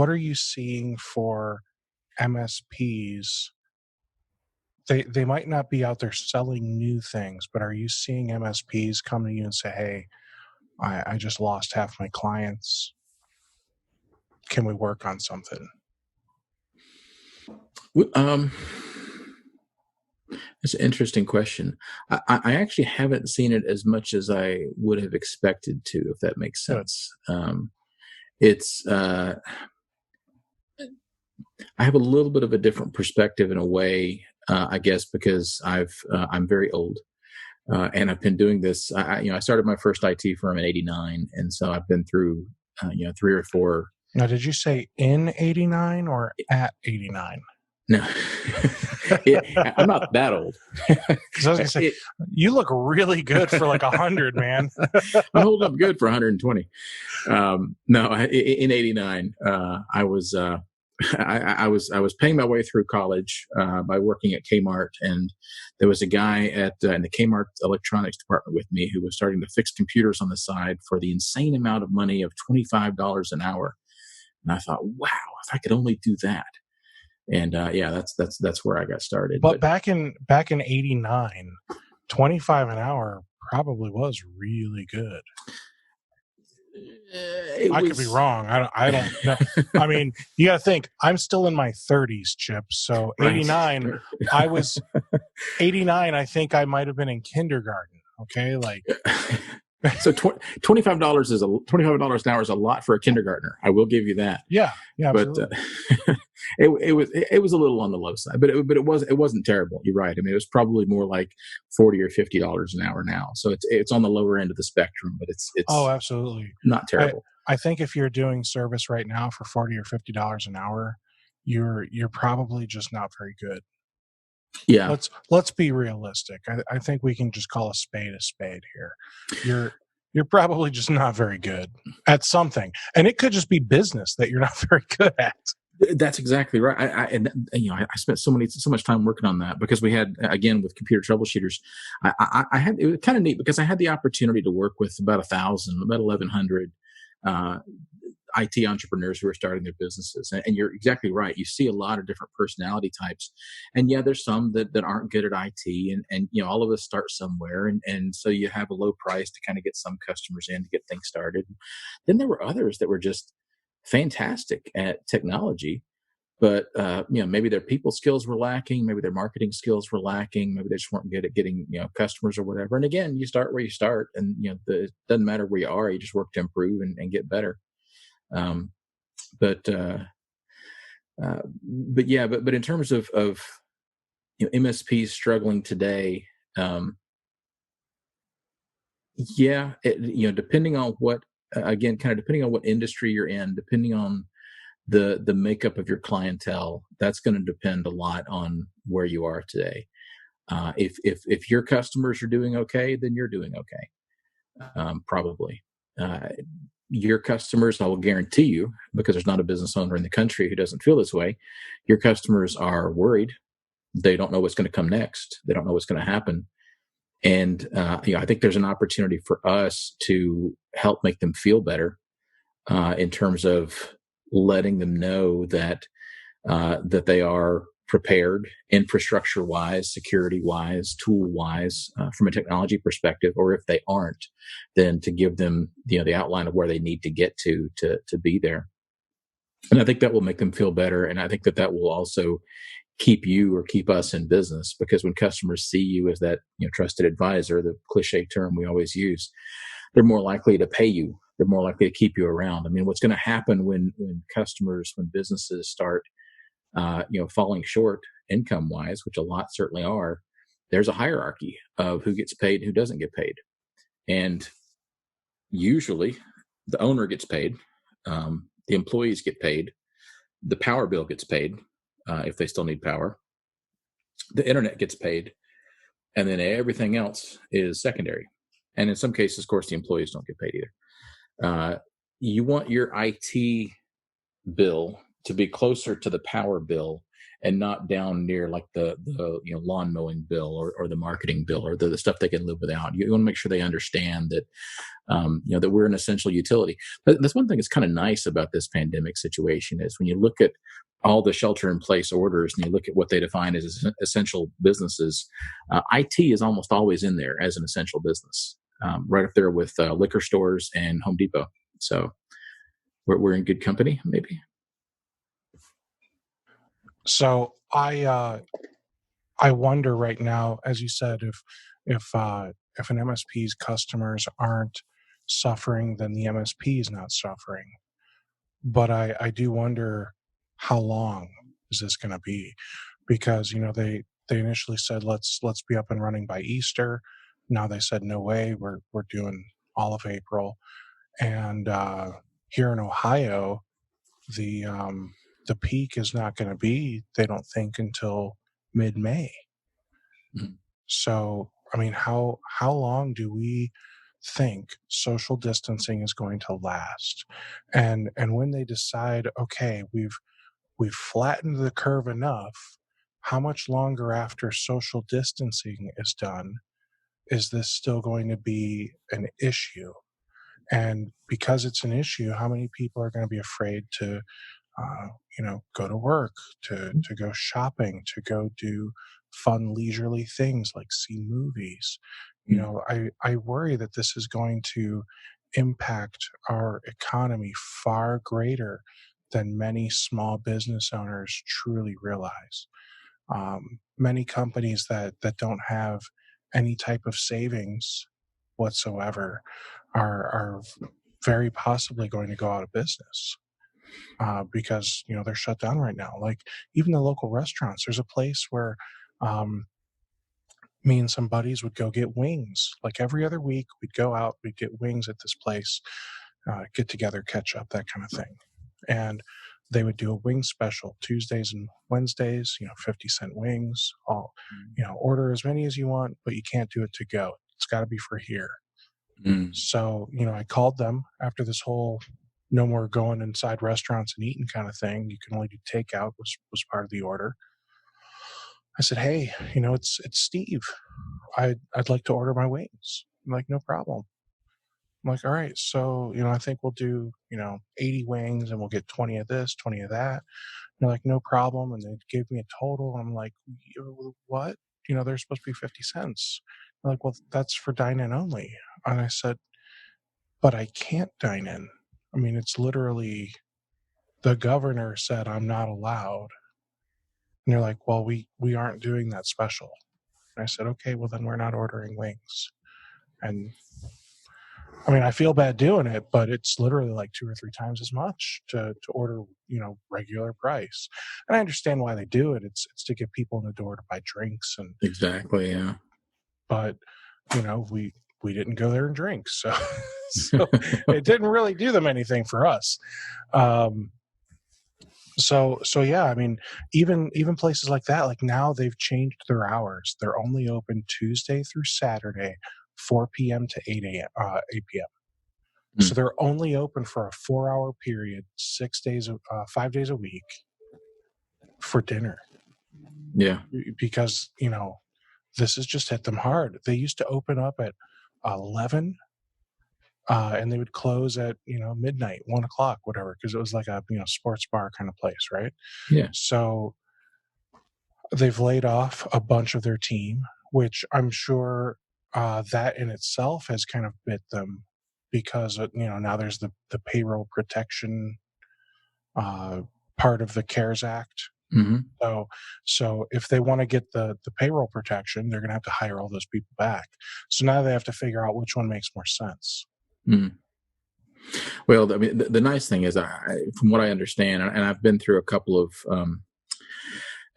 are you seeing for MSPs? They might not be out there selling new things, but are you seeing MSPs come to you and say, "Hey, I just lost half my clients. Can we work on something?" That's an interesting question. I actually haven't seen it as much as I would have expected to, if that makes sense. I have a little bit of a different perspective in a way, I guess, because I'm very old. And I've been doing this. I started my first IT firm in '89, and so I've been through 3 or 4. Now, did you say in '89 or at '89? No, I'm not that old. I was gonna say, you look really good for like 100, man. I hold up good for 120. No, in '89, I was paying my way through college by working at Kmart, and there was a guy in the Kmart electronics department with me who was starting to fix computers on the side for the insane amount of money of $25 an hour. And I thought, wow, if I could only do that. And that's where I got started. But back in '89, 25 an hour probably was really good. Could be wrong. I don't know. I mean, you got to think, I'm still in my 30s, Chip. So 89, I was 89. I think I might have been in kindergarten. Okay, like. So $25 is $25 an hour is a lot for a kindergartner. I will give you that. Yeah, but it was a little on the low side, but it wasn't terrible. You're right. I mean, it was probably more like $40 or $50 an hour now. So it's on the lower end of the spectrum, but it's absolutely not terrible. I think if you're doing service right now for $40 or $50 an hour, you're probably just not very good. Yeah. Let's be realistic. I think we can just call a spade here. You're probably just not very good at something, and it could just be business that you're not very good at. That's exactly right. I spent so much time working on that because we had, again, with computer troubleshooters, I had, it was kind of neat because I had the opportunity to work with about 1,100 IT entrepreneurs who are starting their businesses. And you're exactly right. You see a lot of different personality types. And yeah, there's some that aren't good at IT, and all of us start somewhere. And so you have a low price to kind of get some customers in to get things started. Then there were others that were just fantastic at technology, but maybe their people skills were lacking, maybe their marketing skills were lacking, maybe they just weren't good at getting customers or whatever. And again, you start where you start, and it doesn't matter where you are, you just work to improve and get better. But in terms of MSPs struggling today, depending on what, depending on what industry you're in, depending on the makeup of your clientele, that's going to depend a lot on where you are today. If your customers are doing okay, then you're doing okay, probably. your customers, I will guarantee you, because there's not a business owner in the country who doesn't feel this way, your customers are worried. They don't know what's going to come next. They don't know what's going to happen. And I think there's an opportunity for us to help make them feel better in terms of letting them know that they are prepared, infrastructure wise, security wise, tool wise, from a technology perspective. Or if they aren't, then to give them the outline of where they need to get to be there. And I think that will make them feel better. And I think that will also keep you or keep us in business, because when customers see you as that trusted advisor, the cliche term we always use, they're more likely to pay you. They're more likely to keep you around. I mean, what's going to happen when businesses start falling short income wise, which a lot certainly are, there's a hierarchy of who gets paid and who doesn't get paid. And usually the owner gets paid, the employees get paid, the power bill gets paid, if they still need power, the internet gets paid, and then everything else is secondary. And in some cases, of course, the employees don't get paid either. You want your IT bill to be closer to the power bill and not down near like the lawn mowing bill or the marketing bill or the stuff they can live without. You want to make sure they understand that that we're an essential utility. But that's one thing that's kind of nice about this pandemic situation is when you look at all the shelter in place orders and you look at what they define as essential businesses, IT is almost always in there as an essential business, right up there with liquor stores and Home Depot. So we're in good company, maybe. So I wonder right now, as you said, if an MSP's customers aren't suffering, then the MSP is not suffering. But I do wonder how long is this going to be, because they initially said let's be up and running by Easter. Now they said no way, we're doing all of April, and here in Ohio, the peak is not going to be, they don't think, until mid-May. Mm-hmm. So, I mean, how long do we think social distancing is going to last? And when they decide, okay, we've flattened the curve enough, how much longer after social distancing is done is this still going to be an issue? And because it's an issue, how many people are going to be afraid to go to work, to go shopping, to go do fun leisurely things like see movies? I worry that this is going to impact our economy far greater than many small business owners truly realize. Many companies that don't have any type of savings whatsoever are very possibly going to go out of business. Because they're shut down right now. Like even the local restaurants, there's a place where me and some buddies would go get wings. Like every other week, we'd go out, we'd get wings at this place, get together, catch up, that kind of thing. And they would do a wing special Tuesdays and Wednesdays, 50-cent wings. Order as many as you want, but you can't do it to go. It's got to be for here. So, I called them after this whole no more going inside restaurants and eating kind of thing. You can only do takeout was part of the order. I said, hey, it's Steve. I'd like to order my wings. I'm like, no problem. I'm like, all right, so, I think we'll do, 80 wings and we'll get 20 of this, 20 of that. And they're like, no problem. And they gave me a total. And I'm like, what? They're supposed to be 50 cents. They're like, well, that's for dine-in only. And I said, but I can't dine in. I mean, it's literally the governor said I'm not allowed. And they're like, well, we aren't doing that special. And I said, okay, well, then we're not ordering wings. And I mean, I feel bad doing it, but it's literally like 2 or 3 times as much to order, regular price. And I understand why they do it. It's to get people in the door to buy drinks. And exactly, yeah. But, we didn't go there and drink. So it didn't really do them anything for us. So yeah, I mean, even places like that, like now they've changed their hours. They're only open Tuesday through Saturday, 4 p.m. to 8 p.m. So they're only open for a 4-hour period, 5 days a week for dinner. Yeah. Because, this has just hit them hard. They used to open up at 11, and they would close at, midnight, 1 o'clock, whatever, because it was like a, sports bar kind of place, right? Yeah. So they've laid off a bunch of their team, which I'm sure that in itself has kind of bit them, because now there's the payroll protection part of the CARES Act. Mm-hmm. So if they want to get the payroll protection, they're going to have to hire all those people back. So now they have to figure out which one makes more sense. Mm-hmm. Well, I mean, the nice thing is, from what I understand, and I've been through a couple of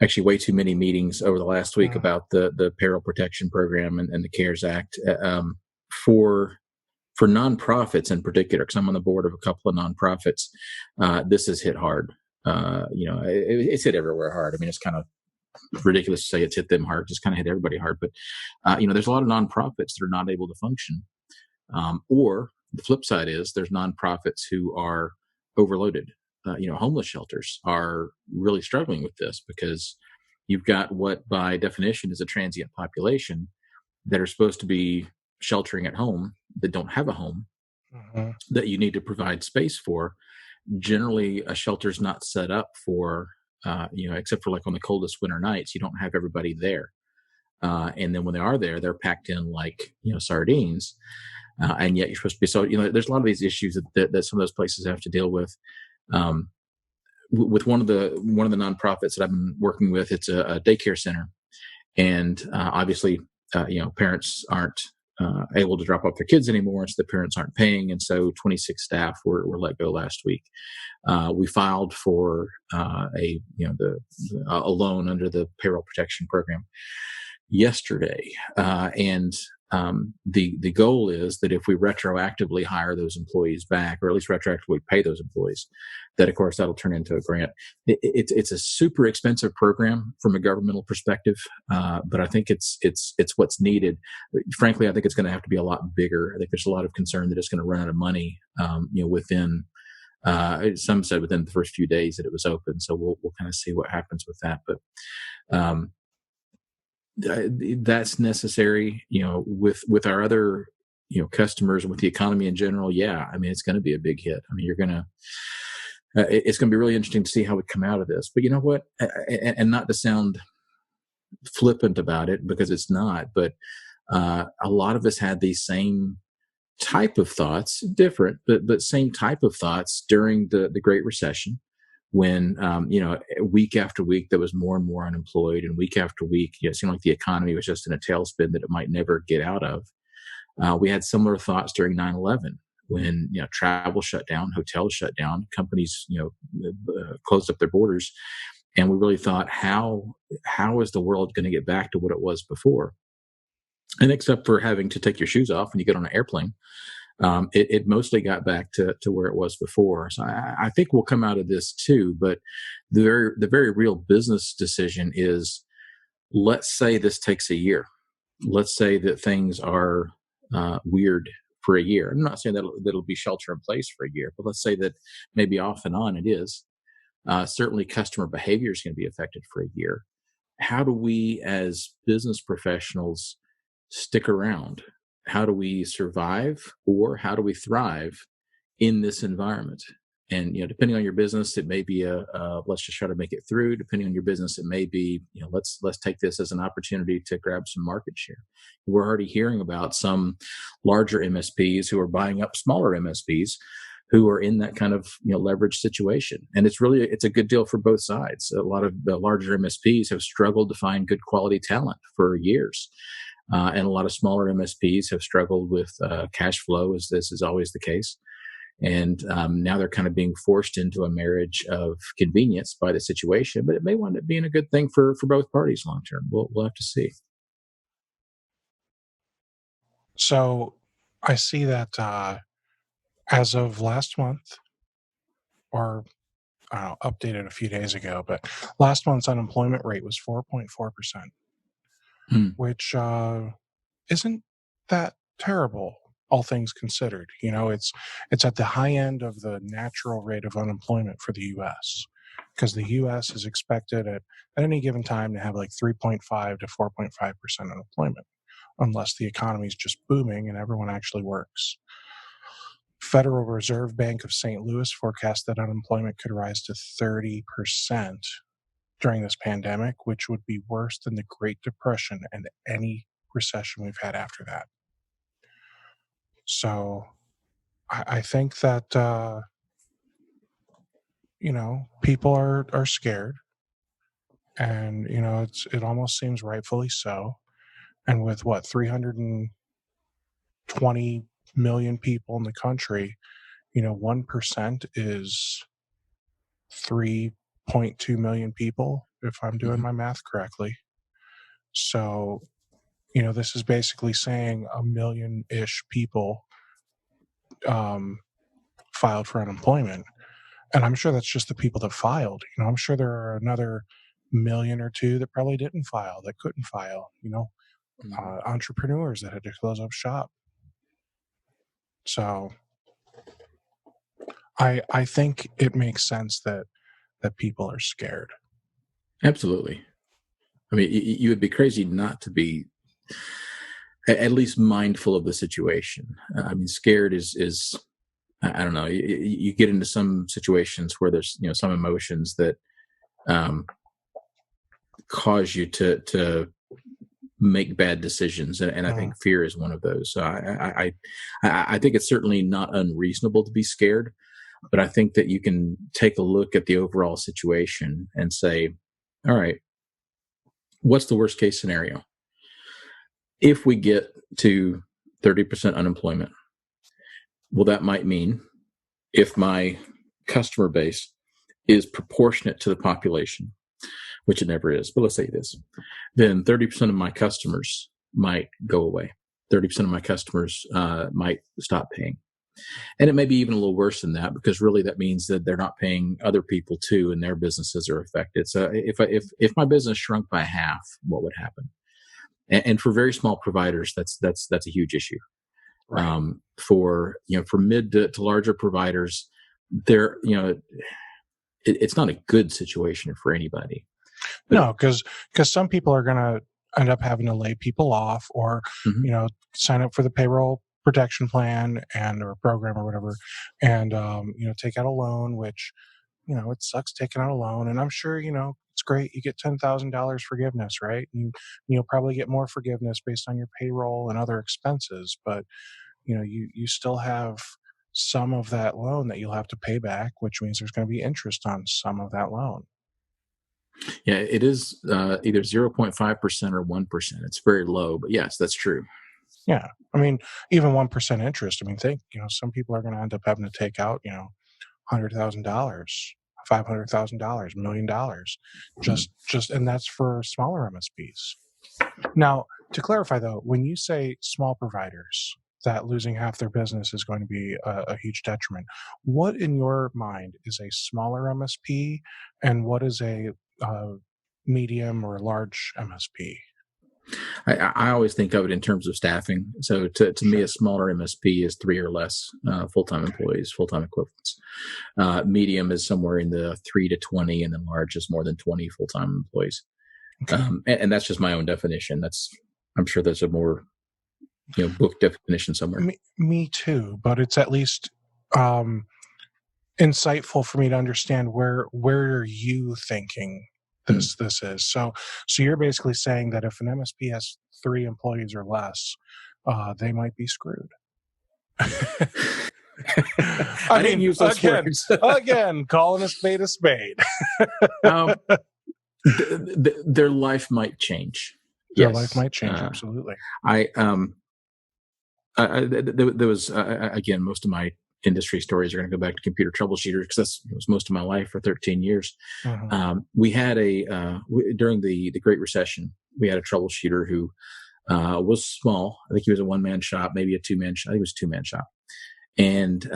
actually way too many meetings over the last week about the payroll protection program and the CARES Act for nonprofits in particular, because I'm on the board of a couple of nonprofits. This has hit hard. It's hit everywhere hard. I mean, it's kind of ridiculous to say it's hit them hard. Just kind of hit everybody hard. But there's a lot of nonprofits that are not able to function. Or the flip side is there's nonprofits who are overloaded. Homeless shelters are really struggling with this, because you've got what by definition is a transient population that are supposed to be sheltering at home that don't have a home that you need to provide space for. Generally, a shelter's not set up for, except for like on the coldest winter nights, you don't have everybody there. And then when they are there, they're packed in like, sardines. And yet you're supposed to be, so, there's a lot of these issues that some of those places have to deal with. With one of the nonprofits that I've been working with, it's a daycare center. And obviously, parents aren't able to drop off their kids anymore, so the parents aren't paying, and so 26 staff were let go last week. We filed for a loan under the payroll protection program yesterday, and the goal is that if we retroactively hire those employees back, or at least retroactively pay those employees, that of course that'll turn into a grant. It's a super expensive program from a governmental perspective, but I think it's what's needed. Frankly, I think it's going to have to be a lot bigger. I think there's a lot of concern that it's going to run out of money, within. Some said within the first few days that it was open. So we'll kind of see what happens with that, but. That's necessary, with our other, customers and with the economy in general. Yeah. I mean, it's going to be a big hit. I mean, it's going to be really interesting to see how we come out of this, but you know what, and not to sound flippant about it, because it's not, but a lot of us had these same type of thoughts, different, but same type of thoughts during the Great Recession, when, week after week, there was more and more unemployed, and week after week, it seemed like the economy was just in a tailspin that it might never get out of. We had similar thoughts during 9/11, when, travel shut down, hotels shut down, companies, closed up their borders. And we really thought, how is the world going to get back to what it was before? And except for having to take your shoes off when you get on an airplane, it mostly got back to where it was before. So I think we'll come out of this too. But the very real business decision is, let's say this takes a year. Let's say that things are weird for a year. I'm not saying that it'll be shelter in place for a year, but let's say that maybe off and on it is. Certainly customer behavior is going to be affected for a year. How do we as business professionals stick around? How do we survive, or how do we thrive in this environment? And, depending on your business, it may be let's just try to make it through. Depending on your business, it may be, let's take this as an opportunity to grab some market share. We're already hearing about some larger MSPs who are buying up smaller MSPs who are in that kind of, leverage situation. And it's a good deal for both sides. A lot of the larger MSPs have struggled to find good quality talent for years. And a lot of smaller MSPs have struggled with cash flow, as this is always the case. And now they're kind of being forced into a marriage of convenience by the situation, but it may wind up being a good thing for both parties long term. We'll have to see. So I see that as of last month, or updated a few days ago, but last month's unemployment rate was 4.4%, which isn't that terrible. all things considered. It's at the high end of the natural rate of unemployment for the U.S. because the U.S. is expected at any given time to have like 3.5 to 4.5% unemployment, unless the economy is just booming and everyone actually works. Federal Reserve Bank of St. Louis forecast that unemployment could rise to 30% during this pandemic, which would be worse than the Great Depression and any recession we've had after that. So I think that, people are scared, and, it almost seems rightfully so. And with 320 million people in the country, 1% is 3.2 million people, if I'm doing my math correctly. So, this is basically saying a million-ish people filed for unemployment. And I'm sure that's just the people that filed. I'm sure there are another million or two that probably didn't file, that couldn't file, entrepreneurs that had to close up shop. So I think it makes sense that people are scared. Absolutely. I mean, you would be crazy not to be at least mindful of the situation. I mean, scared is I don't know. You get into some situations where there's some emotions that cause you to make bad decisions, and I think fear is one of those. So I think it's certainly not unreasonable to be scared, but I think that you can take a look at the overall situation and say, all right, what's the worst case scenario? If we get to 30% unemployment, well, that might mean if my customer base is proportionate to the population, which it never is, but let's say it is, then 30% of my customers might go away. 30% of my customers might stop paying. And it may be even a little worse than that, because really that means that they're not paying other people too, and their businesses are affected. So if my business shrunk by half, what would happen? And for very small providers, that's a huge issue. Right. For mid to larger providers, it's not a good situation for anybody. But no, because some people are going to end up having to lay people off, or sign up for the payroll protection plan or program or whatever, and take out a loan, which it sucks taking out a loan. And I'm sure it's great, you get $10,000 forgiveness, right? You'll probably get more forgiveness based on your payroll and other expenses, but you still have some of that loan that you'll have to pay back, which means there's going to be interest on some of that loan. Yeah, it is either 0.5% or 1%. It's very low, but yes, that's true. Yeah, I mean, even 1% interest. I mean, some people are going to end up having to take out $100,000, $500,000, $1 million, just, and that's for smaller MSPs. Now, to clarify though, when you say small providers that losing half their business is going to be a huge detriment, what in your mind is a smaller MSP, and what is a medium or large MSP? I always think of it in terms of staffing. So to me, a smaller MSP is 3 or less full-time employees, full-time equivalents. Medium is somewhere in the 3 to 20, and then large is more than 20 full-time employees. Okay. And that's just my own definition. I'm sure there's a more book definition somewhere. Me too, but it's at least insightful for me to understand where are you thinking this is. So you're basically saying that if an MSP has 3 employees or less, they might be screwed. I didn't use those words. Again, calling a spade a spade. Their life might change. Their life might change, absolutely. There was again, most of my industry stories are going to go back to computer troubleshooters, because that was most of my life for 13 years. We had during the Great Recession, we had a troubleshooter who was small. I think he was a 1-man shop, maybe a 2-man shop. I think it was a 2-man shop, and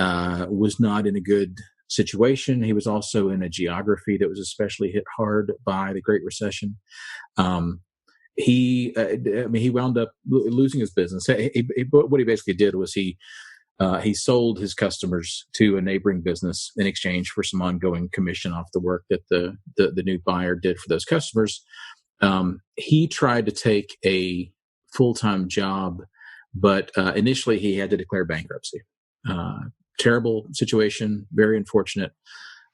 was not in a good situation. He was also in a geography that was especially hit hard by the Great Recession. he wound up losing his business. What he basically did was he sold his customers to a neighboring business in exchange for some ongoing commission off the work that the new buyer did for those customers. He tried to take a full-time job, but initially he had to declare bankruptcy. Terrible situation, very unfortunate.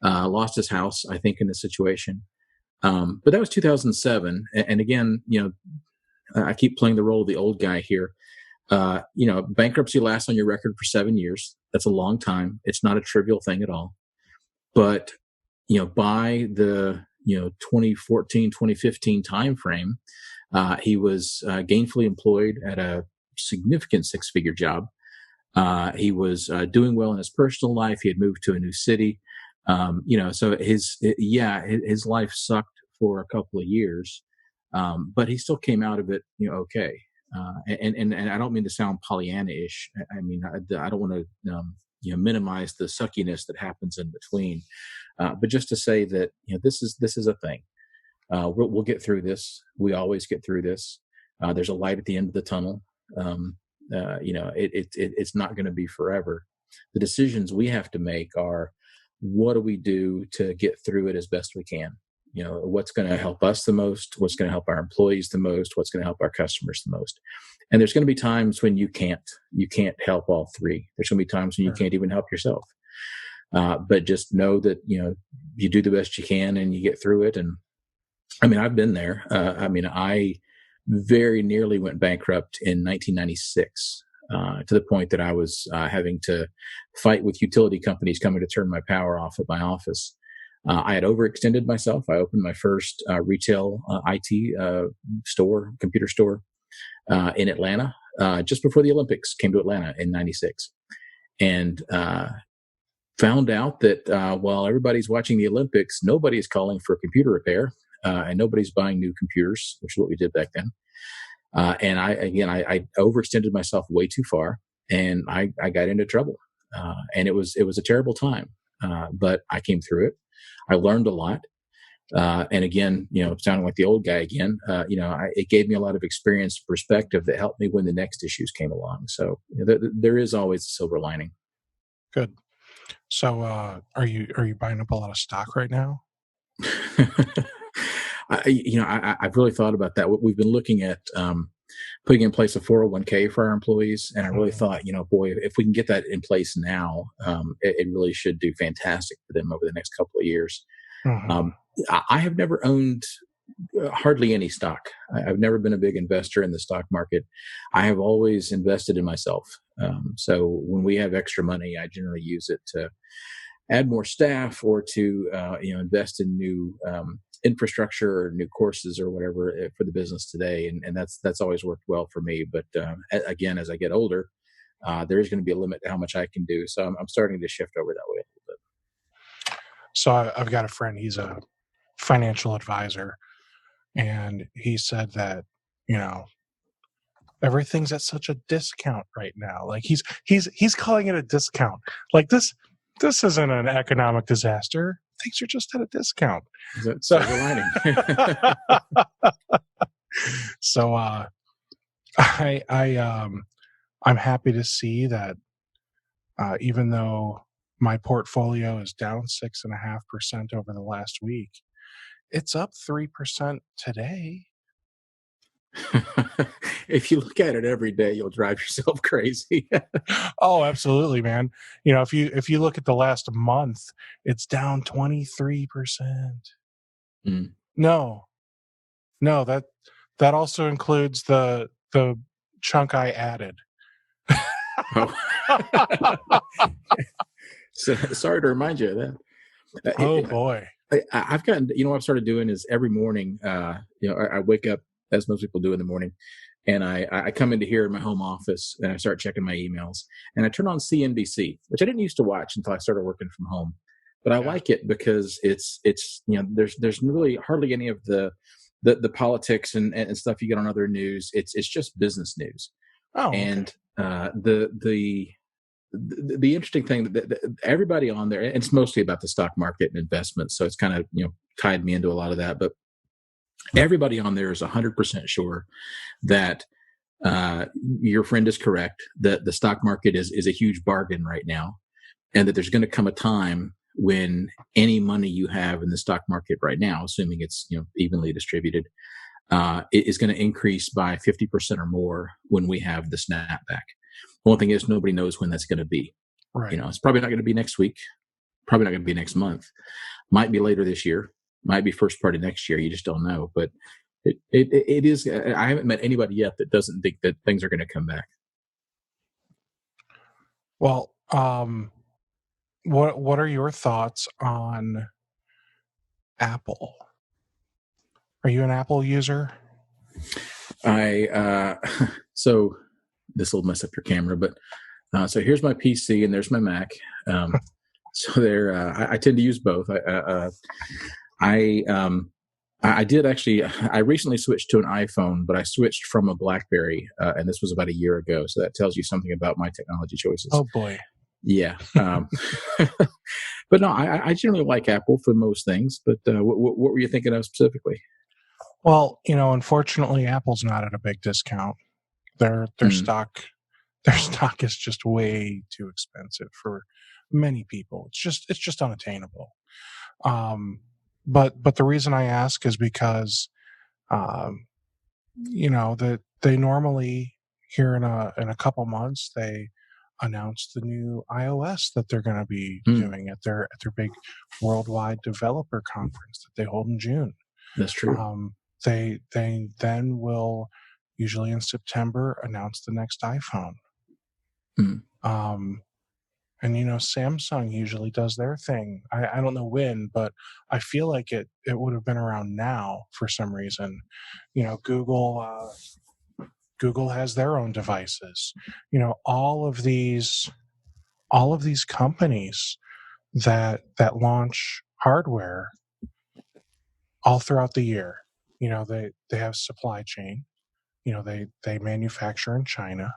Lost his house, I think, in this situation. But that was 2007. And again, I keep playing the role of the old guy here. Bankruptcy lasts on your record for 7 years. That's a long time. It's not a trivial thing at all. But, by the, 2014, 2015 timeframe, he was gainfully employed at a significant 6-figure job. He was doing well in his personal life. He had moved to a new city. So his life sucked for a couple of years, but he still came out of it, okay. And I don't mean to sound Pollyanna-ish. I mean, I don't want to, minimize the suckiness that happens in between, but just to say that this is a thing. We'll get through this. We always get through this. There's a light at the end of the tunnel. It's not going to be forever. The decisions we have to make are, what do we do to get through it as best we can? What's going to help us the most? What's going to help our employees the most? What's going to help our customers the most? And there's going to be times when you can't help all three. There's going to be times when you can't even help yourself. But just know that, you do the best you can and you get through it. And I mean, I've been there. I very nearly went bankrupt in 1996, to the point that I was having to fight with utility companies coming to turn my power off at my office. I had overextended myself. I opened my first retail IT computer store in Atlanta, just before the Olympics came to Atlanta in 96. And found out that while everybody's watching the Olympics, nobody is calling for computer repair, and nobody's buying new computers, which is what we did back then. And I overextended myself way too far, and I got into trouble. And it was a terrible time, but I came through it. I learned a lot. And again, sounding like the old guy again, it gave me a lot of experience and perspective that helped me when the next issues came along. So there is always a silver lining. Good. So, are you buying up a lot of stock right now? I've really thought about that. We've been looking at putting in place a 401k for our employees, and I really thought, boy, if we can get that in place now, it really should do fantastic for them over the next couple of years. Mm-hmm. I have never owned hardly any stock. I've never been a big investor in the stock market. I have always invested in myself. So when we have extra money, I generally use it to add more staff or to invest in new infrastructure or new courses or whatever for the business today, and that's always worked well for me. But again, as I get older, there is going to be a limit to how much I can do. So I'm starting to shift over that way a little bit. So I've got a friend. He's a financial advisor, and he said that everything's at such a discount right now. Like he's calling it a discount. Like this isn't an economic disaster. Things are just at a discount. So lining. So I'm happy to see that even though my portfolio is down 6.5% over the last week, it's up 3% today. If you look at it every day, you'll drive yourself crazy. Oh, absolutely, man. If you look at the last month, it's down 23%. Mm. No, that also includes the chunk I added. Oh. So, sorry to remind you of that. Oh boy. I've gotten, what I've started doing is every morning, I wake up, as most people do in the morning, and I come into here in my home office and I start checking my emails, and I turn on CNBC, which I didn't used to watch until I started working from home. But I like it because it's there's really hardly any of the politics and stuff you get on other news. It's just business news. Oh, okay. And the interesting thing that everybody on there, and it's mostly about the stock market and investments, so it's kind of tied me into a lot of that. But Everybody on there is 100% sure that your friend is correct, that the stock market is a huge bargain right now, and that there's going to come a time when any money you have in the stock market right now, assuming it's evenly distributed, it is going to increase by 50% or more when we have the snapback. The one thing is nobody knows when that's going to be. Right. It's probably not going to be next week, probably not going to be next month, might be later this year, might be first part of next year. You just don't know. But it is. I haven't met anybody yet that doesn't think that things are going to come back. Well, what are your thoughts on Apple? Are you an Apple user? So this will mess up your camera, but so here's my PC and there's my Mac. So I tend to use both. I did actually. I recently switched to an iPhone, but I switched from a BlackBerry, and this was about a year ago. So that tells you something about my technology choices. Oh boy. Yeah. But no, I generally like Apple for most things. But what were you thinking of specifically? Well, unfortunately, Apple's not at a big discount. Their stock is just way too expensive for many people. It's just unattainable. But the reason I ask is because, that they normally here in a couple months they announce the new iOS that they're going to be doing at their big worldwide developer conference that they hold in June. That's true. They then will usually in September announce the next iPhone. And Samsung usually does their thing. I don't know when, but I feel like it would have been around now for some reason. Google has their own devices. All of these companies that launch hardware all throughout the year. They have supply chain. They manufacture in China.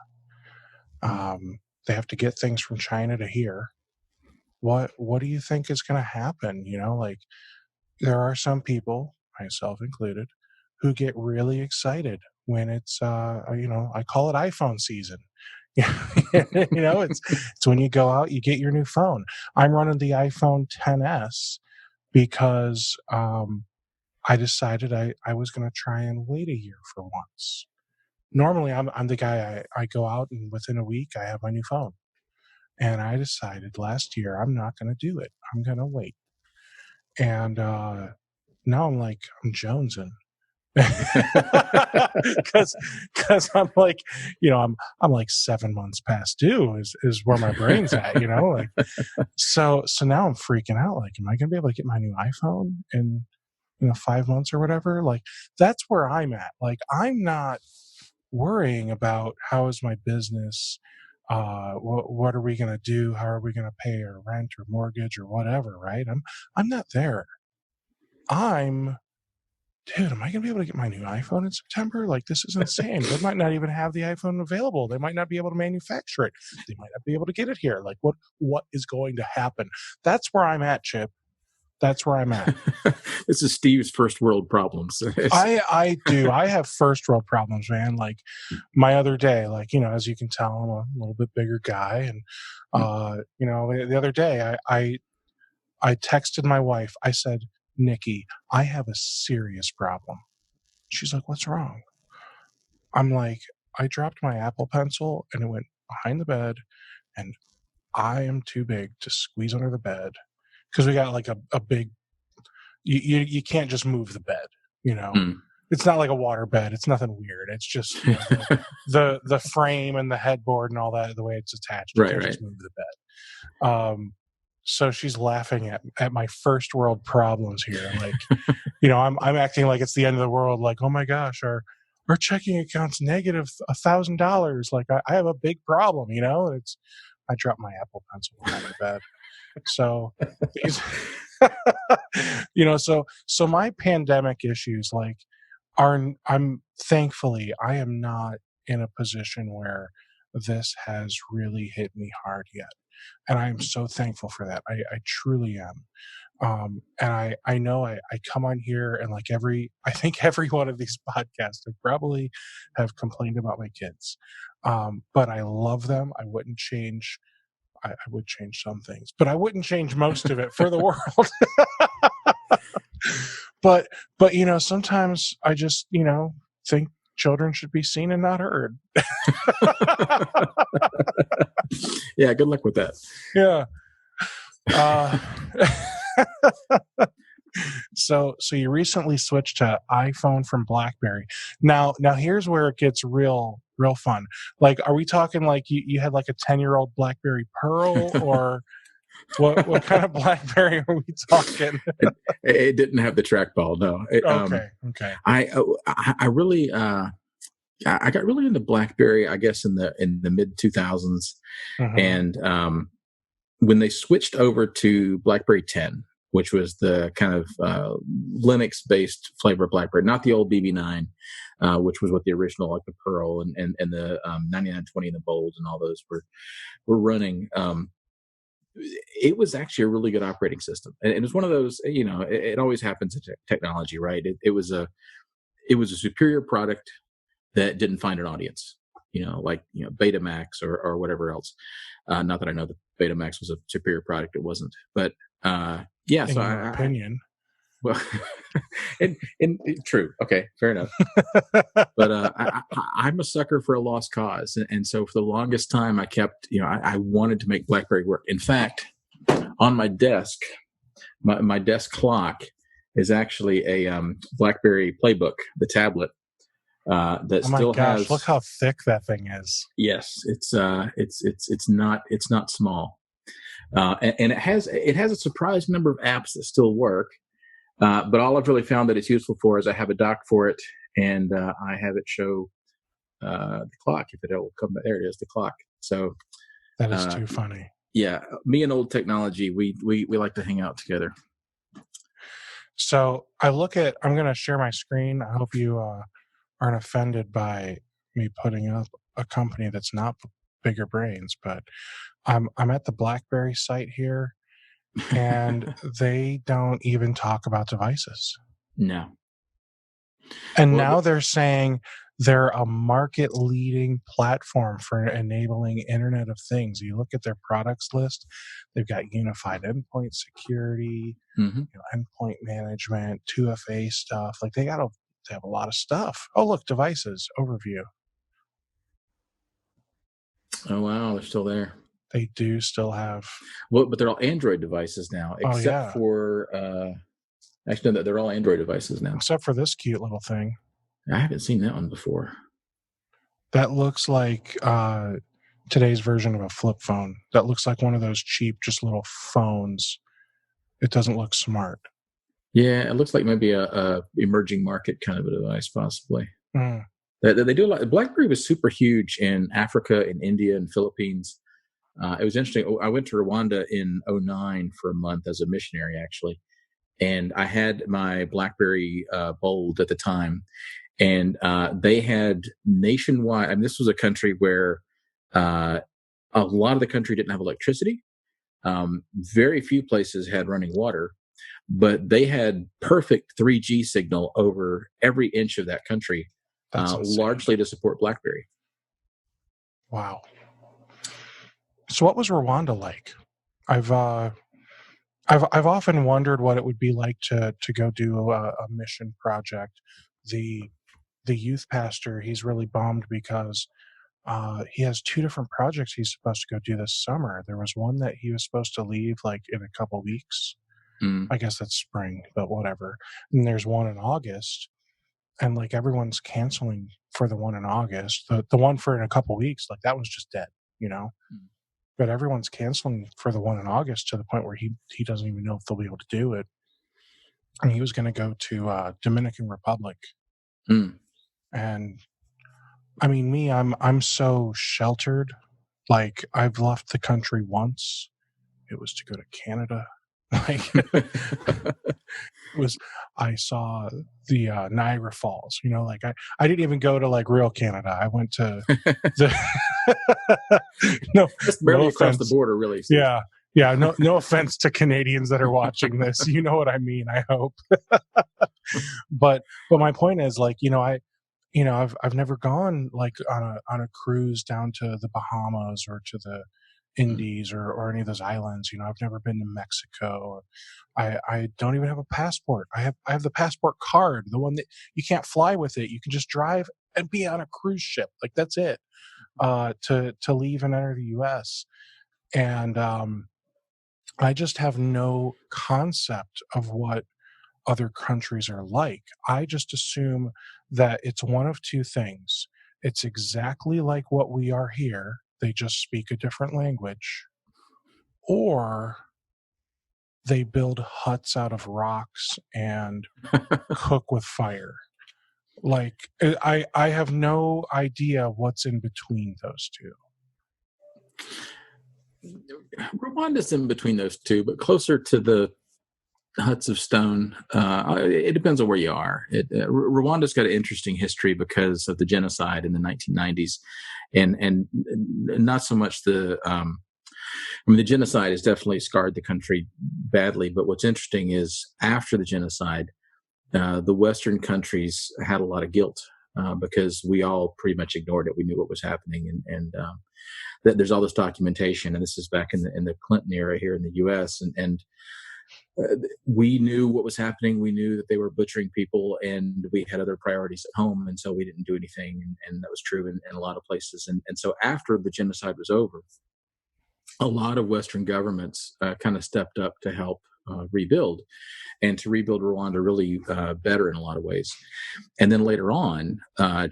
They have to get things from China to here. What do you think is going to happen? There are some people, myself included, who get really excited when it's I call it iPhone season. It's when you go out, you get your new phone. I'm running the iPhone XS because I decided I was going to try and wait a year for once. Normally, I'm the guy, I go out and within a week I have my new phone. And I decided last year I'm not going to do it. I'm going to wait. And now I'm jonesing. Because I'm like, I'm like 7 months past due is where my brain's at, so now I'm freaking out. Like, am I going to be able to get my new iPhone in 5 months or whatever? Like, that's where I'm at. Like, I'm not worrying about how is my business, what are we going to do, how are we going to pay our rent or mortgage or whatever, right? I'm not there. Am I going to be able to get my new iPhone in September? Like, this is insane. They might not even have the iPhone available. They might not be able to manufacture it. They might not be able to get it here. Like, what is going to happen? That's where I'm at, Chip. That's where I'm at. This is Steve's first world problems. I do. I have first world problems, man. Like my other day, as you can tell, I'm a little bit bigger guy. And, the other day I texted my wife. I said, Nikki, I have a serious problem. She's like, what's wrong? I'm like, I dropped my Apple Pencil and it went behind the bed and I am too big to squeeze under the bed. Because we got like a big, you can't just move the bed, It's not like a water bed. It's nothing weird. It's just the frame and the headboard and all that, the way it's attached. You can't just move the bed. So she's laughing at my first world problems here. Like, I'm acting like it's the end of the world. Like, oh my gosh, our checking account's negative $1,000. Like I have a big problem, I dropped my Apple Pencil behind the bed. So, so my pandemic issues, thankfully, I am not in a position where this has really hit me hard yet. and I am so thankful for that. I truly am. And I know I come on here and like I think every one of these podcasts I probably have complained about my kids. But I love them. I wouldn't change. I would change some things, but I wouldn't change most of it for the world. but sometimes I just, think children should be seen and not heard. Yeah. Good luck with that. Yeah. So you recently switched to iPhone from BlackBerry. Now here's where it gets real fun. Like, are we talking like you had like a 10-year-old BlackBerry Pearl, or what kind of BlackBerry are we talking? It didn't have the trackball. No. Okay. I really, I got really into BlackBerry, I guess, in the mid 2000s. Mm-hmm. And when they switched over to BlackBerry 10, which was the kind of Linux-based flavor of BlackBerry, not the old BB9, which was what the original, like the Pearl and the 9920 and the Bold and all those were running. It was actually a really good operating system, and it was one of those. It always happens in technology, right? It was a superior product that didn't find an audience. Like Betamax or whatever else. Not that I know that Betamax was a superior product; it wasn't, but. Yeah, in your opinion. Well, and true. Okay, fair enough. But I'm a sucker for a lost cause, and so for the longest time, I kept, I wanted to make BlackBerry work. In fact, on my desk, my desk clock is actually a BlackBerry Playbook, the tablet that still has. Look how thick that thing is. Yes, it's not small. And it has a surprising number of apps that still work, but all I've really found that it's useful for is I have a dock for it, and I have it show the clock. If it will come, there it is, the clock. So that is too funny. Yeah, me and old technology, we like to hang out together. So I'm going to share my screen. I hope you aren't offended by me putting up a company that's not bigger brains, but I'm at the BlackBerry site here, and they don't even talk about devices. No. And now they're saying they're a market-leading platform for enabling Internet of Things. You look at their products list; they've got unified endpoint security, endpoint management, 2FA stuff. Like they have a lot of stuff. Oh, look, devices overview. Oh wow, they're still there. They do still have. Well, but they're all Android devices now, except for. Actually, no, they're all Android devices now, except for this cute little thing. I haven't seen that one before. That looks like today's version of a flip phone. That looks like one of those cheap, just little phones. It doesn't look smart. Yeah, it looks like maybe a emerging market kind of a device, possibly. Mm. They do a lot. BlackBerry was super huge in Africa, in India, and Philippines. It was interesting. I went to Rwanda in 2009 for a month as a missionary, actually. And I had my BlackBerry Bold at the time. And they had nationwide, I mean, this was a country where a lot of the country didn't have electricity. Very few places had running water, but they had perfect 3G signal over every inch of that country, largely to support BlackBerry. Wow. So what was Rwanda like? I've often wondered what it would be like to go do a mission project. The youth pastor, he's really bummed because he has two different projects he's supposed to go do this summer. There was one that he was supposed to leave like in a couple weeks. I guess that's spring, but whatever. And there's one in August, and like everyone's canceling for the one in August. The one for in a couple weeks, like that was just dead, But everyone's canceling for the one in August to the point where he doesn't even know if they'll be able to do it. And he was going to go to Dominican Republic. And I mean, I'm so sheltered. Like I've left the country once. It was to go to Canada. Like I saw the Niagara Falls, like I didn't even go to like real Canada. I went to the no, Just no barely across the offense. border, really, Steve. Yeah. Yeah. No offense to Canadians that are watching this. You know what I mean, I hope. But my point is, like, I've never gone like on a cruise down to the Bahamas or to the Indies or any of those islands. I've never been to Mexico. I don't even have a passport. I have the passport card, the one that you can't fly with it. You can just drive and be on a cruise ship. Like, that's it. To leave and enter the U.S. And I just have no concept of what other countries are like. I just assume that it's one of two things. It's exactly like what we are here. They just speak a different language, or they build huts out of rocks and cook with fire. Like, I have no idea what's in between those two. Rwanda's in between those two, but closer to the huts of stone. It depends on where you are. Rwanda's got an interesting history because of the genocide in the 1990s, and not so much the. The genocide has definitely scarred the country badly. But what's interesting is after the genocide, the Western countries had a lot of guilt because we all pretty much ignored it. We knew what was happening, and there's all this documentation. And this is back in the Clinton era here in the U.S. and we knew what was happening. We knew that they were butchering people, and we had other priorities at home, and so we didn't do anything. And that was true in a lot of places. And so after the genocide was over, a lot of Western governments kind of stepped up to help rebuild, and to rebuild Rwanda really better in a lot of ways. And then later on,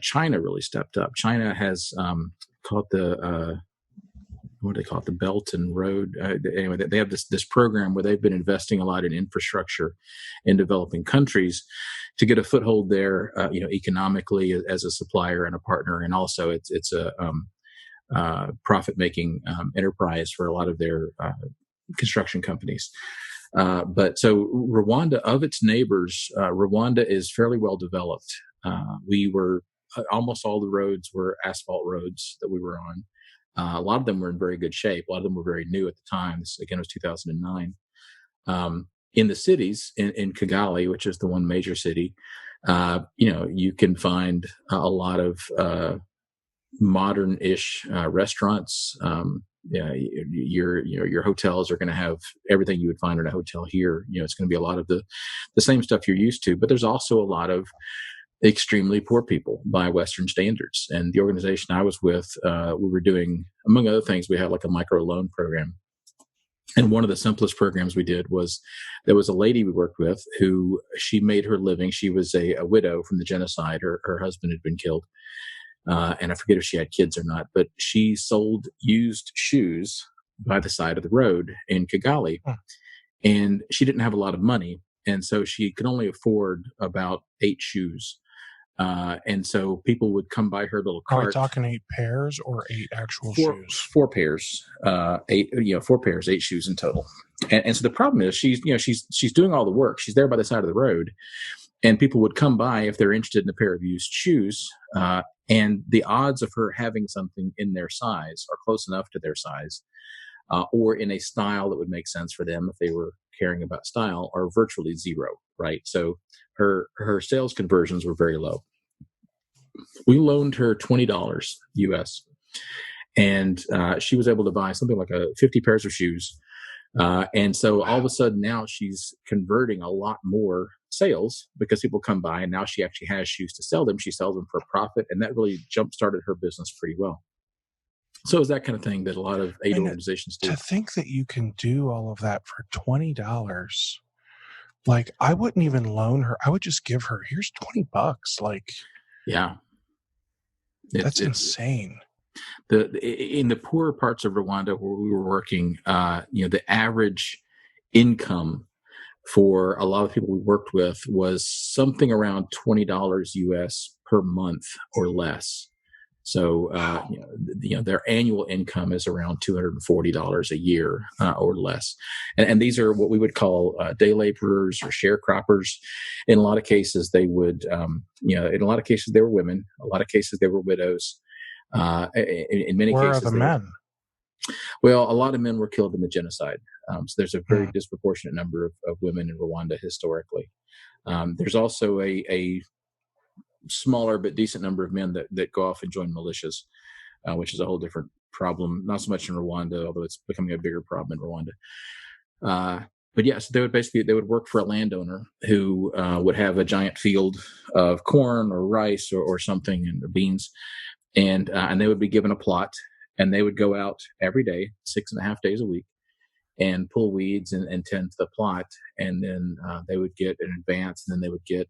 China really stepped up. China has called the what do they call it? The Belt and Road. Anyway, they have this program where they've been investing a lot in infrastructure in developing countries to get a foothold there, economically as a supplier and a partner, and also it's a profit-making enterprise for a lot of their construction companies. But so Rwanda, of its neighbors, Rwanda is fairly well developed. We were almost all the roads were asphalt roads that we were on. A lot of them were in very good shape. A lot of them were very new at the time. This, again, was 2009. In the cities, in Kigali, which is the one major city, you can find a lot of modern-ish restaurants. Your hotels are going to have everything you would find in a hotel here. It's going to be a lot of the same stuff you're used to, but there's also a lot of extremely poor people by Western standards. And the organization I was with, we were doing, among other things, we had like a micro loan program. And one of the simplest programs we did was there was a lady we worked with who she made her living. She was a widow from the genocide. Her husband had been killed. And I forget if she had kids or not, but she sold used shoes by the side of the road in Kigali. And she didn't have a lot of money. And so she could only afford about 8 shoes. And so people would come by her little cart. Are we talking 8 pairs or 8 actual shoes? 4 pairs, 4 pairs, 8 shoes in total. And so the problem is she's doing all the work. She's there by the side of the road, and people would come by if they're interested in a pair of used shoes. And the odds of her having something in their size or close enough to their size, or in a style that would make sense for them if they were caring about style, are virtually zero, right? So her sales conversions were very low. We loaned her $20 US, and she was able to buy something like 50 pairs of shoes. And so all of a sudden now she's converting a lot more sales because people come by, and now she actually has shoes to sell them. She sells them for a profit, and that really jump-started her business pretty well. So it's that kind of thing that a lot of aid organizations do. To think that you can do all of that for $20, like, I wouldn't even loan her. I would just give her, here's $20. Like, yeah, that's insane. In the poorer parts of Rwanda where we were working, the average income for a lot of people we worked with was something around $20 US per month or less. So, their annual income is around $240 a year or less. And these are what we would call day laborers or sharecroppers. In a lot of cases, they would, in a lot of cases, they were women. A lot of cases, they were widows. In many Where are cases, the men? Well, a lot of men were killed in the genocide. So there's a very disproportionate number of women in Rwanda historically. There's also a smaller but decent number of men that go off and join militias, which is a whole different problem. Not so much in Rwanda, although it's becoming a bigger problem in Rwanda. But yes, they would work for a landowner who would have a giant field of corn or rice or something and beans, and they would be given a plot, and they would go out every day, 6.5 days a week, and pull weeds and tend to the plot. And then they would get an advance, and then they would get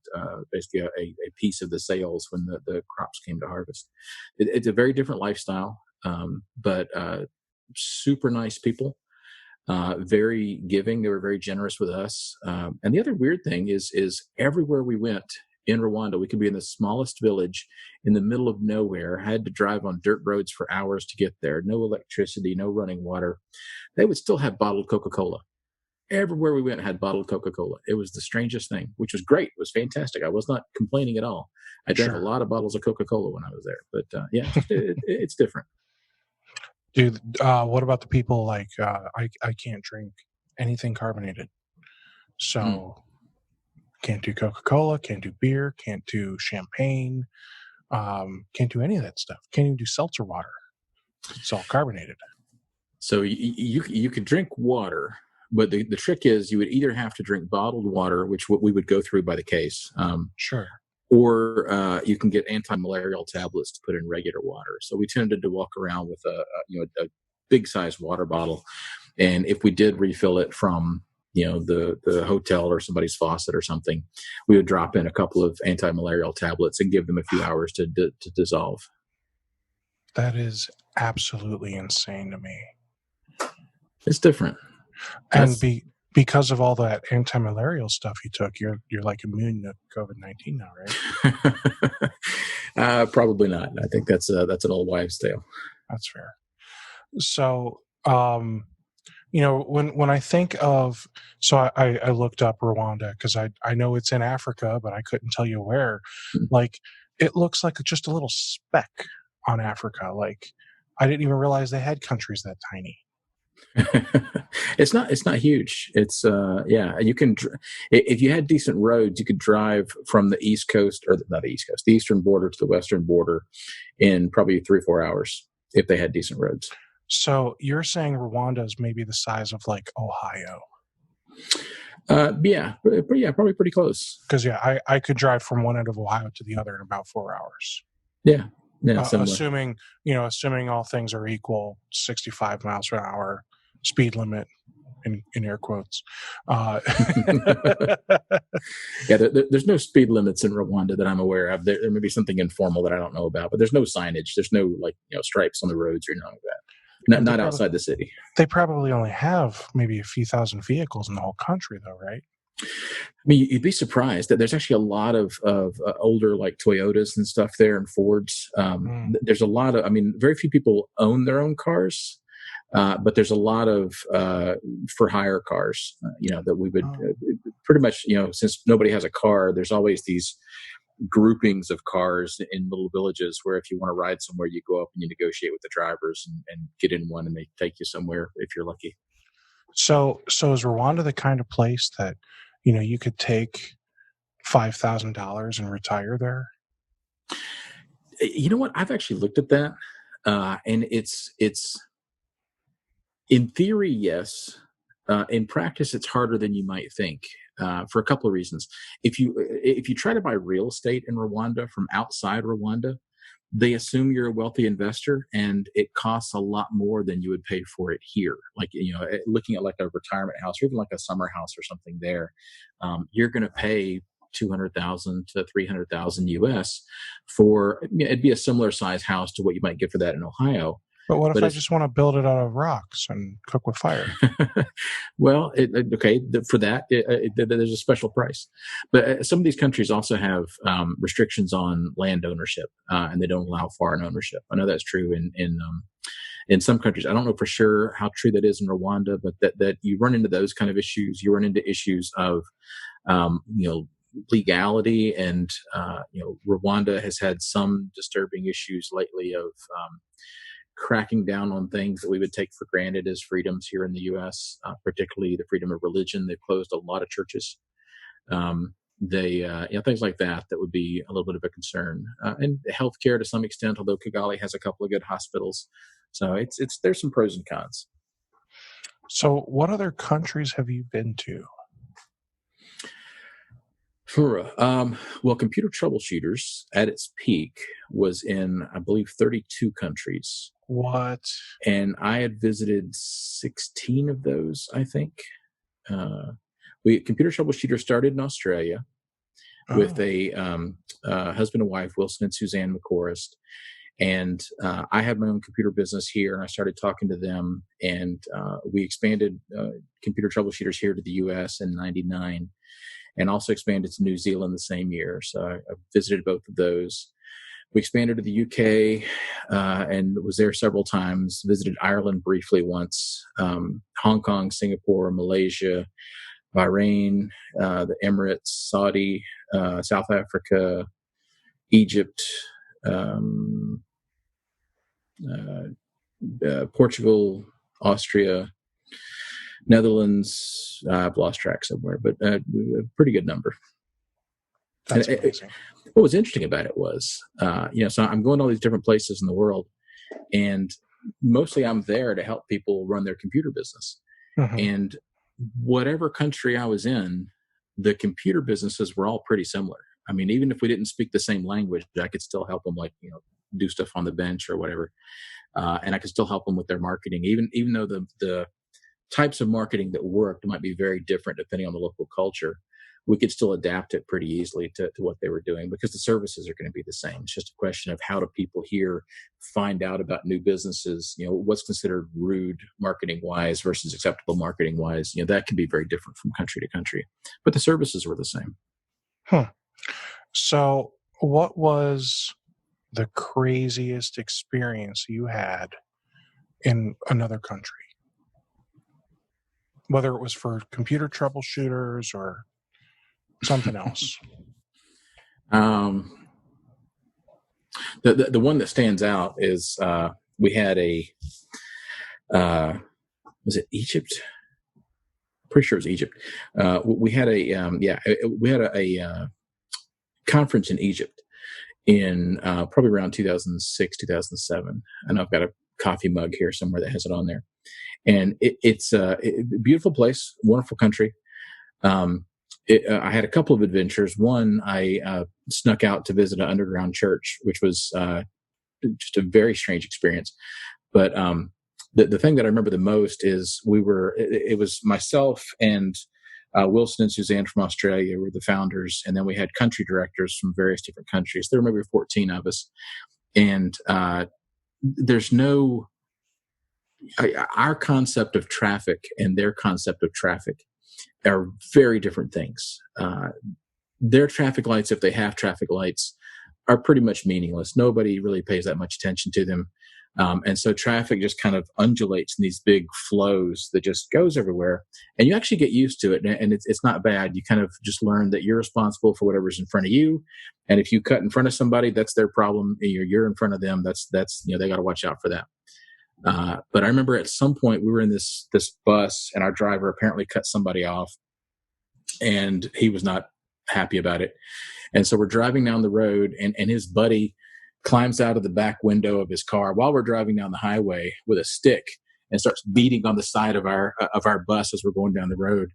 basically a piece of the sales when the crops came to harvest. It's a very different lifestyle, but super nice people, very giving. They were very generous with us. And the other weird thing is everywhere we went in Rwanda, we could be in the smallest village in the middle of nowhere, had to drive on dirt roads for hours to get there, no electricity, no running water. They would still have bottled Coca-Cola. Everywhere we went had bottled Coca-Cola. It was the strangest thing, which was great. It was fantastic. I was not complaining at all. I drank a lot of bottles of Coca-Cola when I was there. But it's different. Dude, what about the people like I can't drink anything carbonated. So can't do Coca-Cola, can't do beer, can't do champagne, can't do any of that stuff. Can't even do seltzer water. It's all carbonated. So you could drink water, but the trick is you would either have to drink bottled water, which we would go through by the case. Sure. Or you can get anti-malarial tablets to put in regular water. So we tended to walk around with a big size water bottle, and if we did refill it from the hotel or somebody's faucet or something, we would drop in a couple of anti-malarial tablets and give them a few hours to dissolve. That is absolutely insane to me. It's different. And because of all that anti-malarial stuff you took, you're like immune to COVID-19 now, right? Probably not. I think that's an old wives' tale. That's fair. So, when I think of, so I looked up Rwanda because I know it's in Africa, but I couldn't tell you where. Like, it looks like just a little speck on Africa. Like, I didn't even realize they had countries that tiny. It's not huge. It's you can, if you had decent roads, you could drive from the east coast, or not the east coast, the eastern border to the western border in probably 3 or 4 hours if they had decent roads. So you're saying Rwanda is maybe the size of like Ohio? Probably pretty close. Because I could drive from one end of Ohio to the other in about 4 hours. Yeah. Assuming all things are equal, 65 miles per hour speed limit in air quotes. There's no speed limits in Rwanda that I'm aware of. There may be something informal that I don't know about, but there's no signage. There's no stripes on the roads or anything like that. Not outside the city. They probably only have maybe a few thousand vehicles in the whole country, though, right? I mean, you'd be surprised that there's actually a lot of older like Toyotas and stuff there and Fords. There's a lot of, very few people own their own cars, but there's a lot of for hire cars, that we would pretty much, since nobody has a car, there's always these groupings of cars in little villages where if you want to ride somewhere, you go up and you negotiate with the drivers and get in one and they take you somewhere if you're lucky. So is Rwanda the kind of place that, you could take $5,000 and retire there? You know what? I've actually looked at that, and it's in theory, yes. In practice, it's harder than you might think, for a couple of reasons. If you try to buy real estate in Rwanda from outside Rwanda, they assume you're a wealthy investor, and it costs a lot more than you would pay for it here. Like, looking at like a retirement house or even like a summer house or something there, you're going to pay $200,000 to $300,000 US for, it'd be a similar size house to what you might get for that in Ohio. But what if But I it's just want to build it out of rocks and cook with fire? well, for that, there's a special price. But some of these countries also have restrictions on land ownership, and they don't allow foreign ownership. I know that's true in some countries. I don't know for sure how true that is in Rwanda, but that you run into those kind of issues. You run into issues of legality, and Rwanda has had some disturbing issues lately of cracking down on things that we would take for granted as freedoms here in the U.S., particularly the freedom of religion. They've closed a lot of churches. Things like that would be a little bit of a concern. And healthcare to some extent, although Kigali has a couple of good hospitals. So there's some pros and cons. So what other countries have you been to? Well, Computer Troubleshooters at its peak was in, I believe, 32 countries. What? And I had visited 16 of those, I think. Computer Troubleshooter started in Australia with a husband and wife, Wilson and Suzanne McCorist. And I had my own computer business here, and I started talking to them. And we expanded Computer Troubleshooters here to the U.S. in '99. And also expanded to New Zealand the same year. So I visited both of those. We expanded to the UK and was there several times, visited Ireland briefly once, Hong Kong, Singapore, Malaysia, Bahrain, the Emirates, Saudi, South Africa, Egypt, Portugal, Austria, Netherlands. I've lost track somewhere, but a pretty good number. That's amazing. What was interesting about it was, so I'm going to all these different places in the world, and mostly I'm there to help people run their computer business. Mm-hmm. And whatever country I was in, the computer businesses were all pretty similar. I mean, even if we didn't speak the same language, I could still help them, do stuff on the bench or whatever. And I could still help them with their marketing, even though the types of marketing that worked might be very different depending on the local culture. We could still adapt it pretty easily to what they were doing because the services are going to be the same. It's just a question of how do people here find out about new businesses, what's considered rude marketing wise versus acceptable marketing wise. That can be very different from country to country, but the services were the same. So what was the craziest experience you had in another country? Whether it was for computer troubleshooters or something else. The one that stands out is we had was it Egypt? Pretty sure it was Egypt. We had a conference in Egypt in probably around 2006, 2007. And I've got a coffee mug here somewhere that has it on there. And it's a beautiful place, wonderful country. I had a couple of adventures. One, I snuck out to visit an underground church, which was just a very strange experience. But the thing that I remember the most is it was myself and Wilson and Suzanne from Australia were the founders. And then we had country directors from various different countries. There were maybe 14 of us. And our concept of traffic and their concept of traffic are very different things. Their traffic lights, if they have traffic lights, are pretty much meaningless. Nobody really pays that much attention to them. And so traffic just kind of undulates in these big flows that just goes everywhere. And you actually get used to it. And it's not bad. You kind of just learn that you're responsible for whatever's in front of you. And if you cut in front of somebody, that's their problem. You're in front of them. That's they got to watch out for that. But I remember at some point we were in this bus and our driver apparently cut somebody off and he was not happy about it. And so we're driving down the road and his buddy climbs out of the back window of his car while we're driving down the highway with a stick and starts beating on the side of our bus as we're going down the road,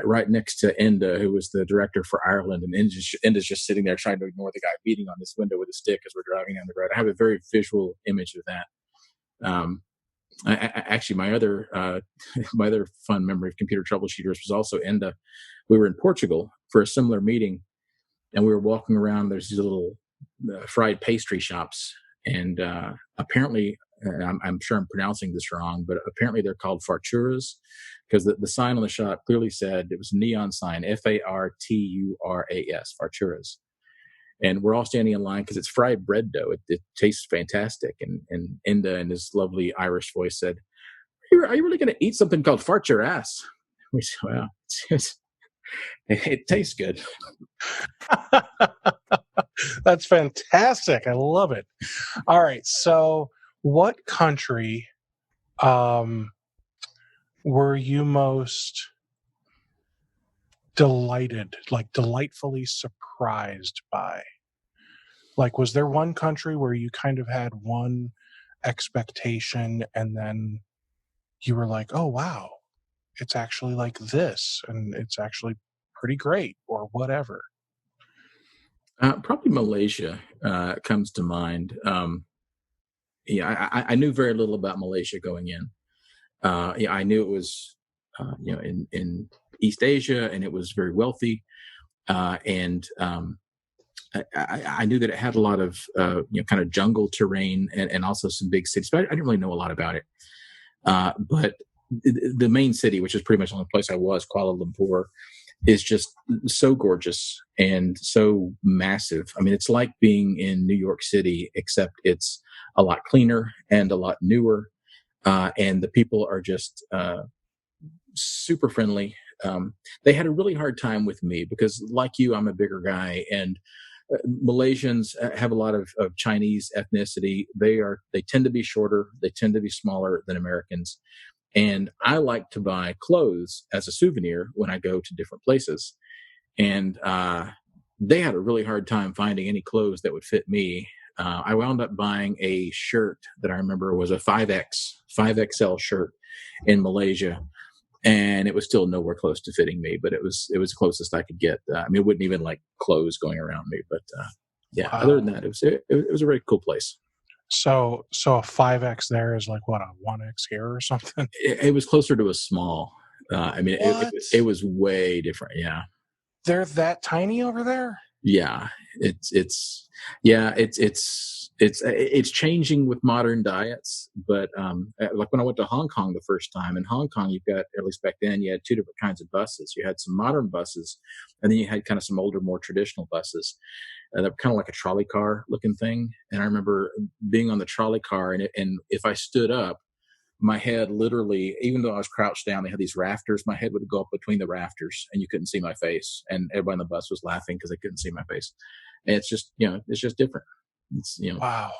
right next to Enda, who was the director for Ireland. And Enda's just sitting there trying to ignore the guy beating on this window with a stick as we're driving down the road. I have a very visual image of that. Actually, my other fun memory of computer troubleshooters was also Enda. We were in Portugal for a similar meeting, and we were walking around. There's these little fried pastry shops, and apparently and I'm sure I'm pronouncing this wrong, but apparently they're called farturas because the sign on the shop clearly said it was a neon sign, Farturas, farturas. And we're all standing in line because it's fried bread dough. It tastes fantastic. And Inda, in his lovely Irish voice, said, are you really going to eat something called fart your ass? We said, well, it tastes good. That's fantastic. I love it. All right. So what country were you most delightfully surprised by? Like, was there one country where you kind of had one expectation and then you were like, oh, wow, it's actually like this and it's actually pretty great or whatever? Probably Malaysia comes to mind. I knew very little about Malaysia going in. I knew it was, in East Asia, and it was very wealthy, and I knew that it had a lot of, kind of jungle terrain and also some big cities. But I didn't really know a lot about it. But the main city, which is pretty much the only place I was, Kuala Lumpur, is just so gorgeous and so massive. I mean, it's like being in New York City, except it's a lot cleaner and a lot newer. And the people are just super friendly. They had a really hard time with me because, like you, I'm a bigger guy, and Malaysians have a lot of Chinese ethnicity. They tend to be shorter. They tend to be smaller than Americans. And I like to buy clothes as a souvenir when I go to different places. And they had a really hard time finding any clothes that would fit me. I wound up buying a shirt that I remember was a 5XL shirt in Malaysia. And it was still nowhere close to fitting me, but it was the closest I could get. I mean, it wouldn't even like clothes going around me, but yeah. Wow. Other than that, it was a very cool place. So a 5X there is like what, a 1X here or something? It was closer to a small. I mean, it was way different. Yeah, they're that tiny over there. Yeah, it's changing with modern diets, but like when I went to Hong Kong the first time, in Hong Kong, you've got, at least back then, you had two different kinds of buses. You had some modern buses, and then you had kind of some older, more traditional buses. That were kind of like a trolley car looking thing. And I remember being on the trolley car, and if I stood up, my head literally, even though I was crouched down, they had these rafters, my head would go up between the rafters and you couldn't see my face. And everybody on the bus was laughing because they couldn't see my face. And it's just, it's just different. It's, Wow.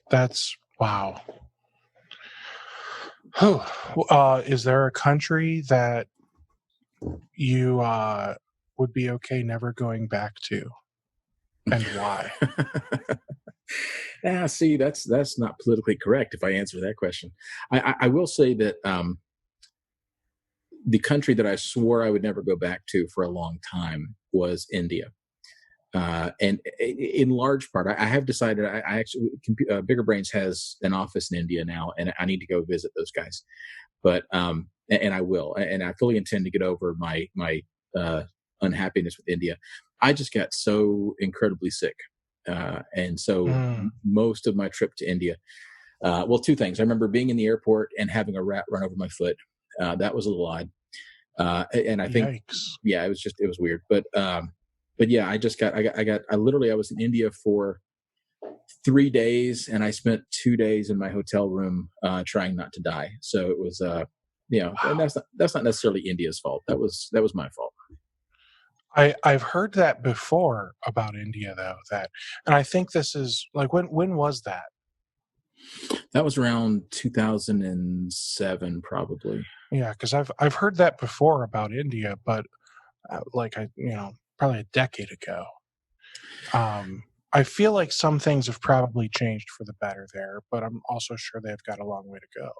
That's wow. Oh, is there a country that you would be okay never going back to? And why? See, that's not politically correct if I answer that question. I will say that the country that I swore I would never go back to for a long time was India. And in large part, I have decided I actually, Bigger Brains has an office in India now, and I need to go visit those guys. But, and I will, and I fully intend to get over my unhappiness with India. I just got so incredibly sick. And so most of my trip to India, well, two things. I remember being in the airport and having a rat run over my foot. That was a little odd. And I think, Yikes. Yeah, it was weird. But yeah, I was in India for 3 days, and I spent 2 days in my hotel room, trying not to die. So it was, wow. And that's not necessarily India's fault. That was my fault. I've heard that before about India, though. And I think this is like, when was that? That was around 2007, probably. Yeah, because I've heard that before about India, but probably a decade ago. I feel like some things have probably changed for the better there, but I'm also sure they've got a long way to go.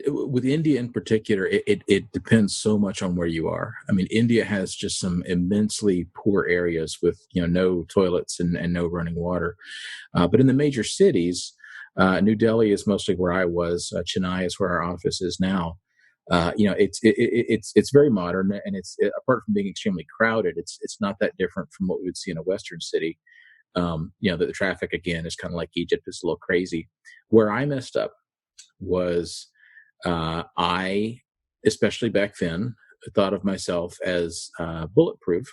With India in particular, it depends so much on where you are. I mean, India has just some immensely poor areas with no toilets and no running water. But in the major cities, New Delhi is mostly where I was. Chennai is where our office is now. It's very modern, and it's apart from being extremely crowded, it's not that different from what we would see in a Western city. The traffic again is kind of like Egypt. It's a little crazy. Where I messed up was I, especially back then, thought of myself as bulletproof,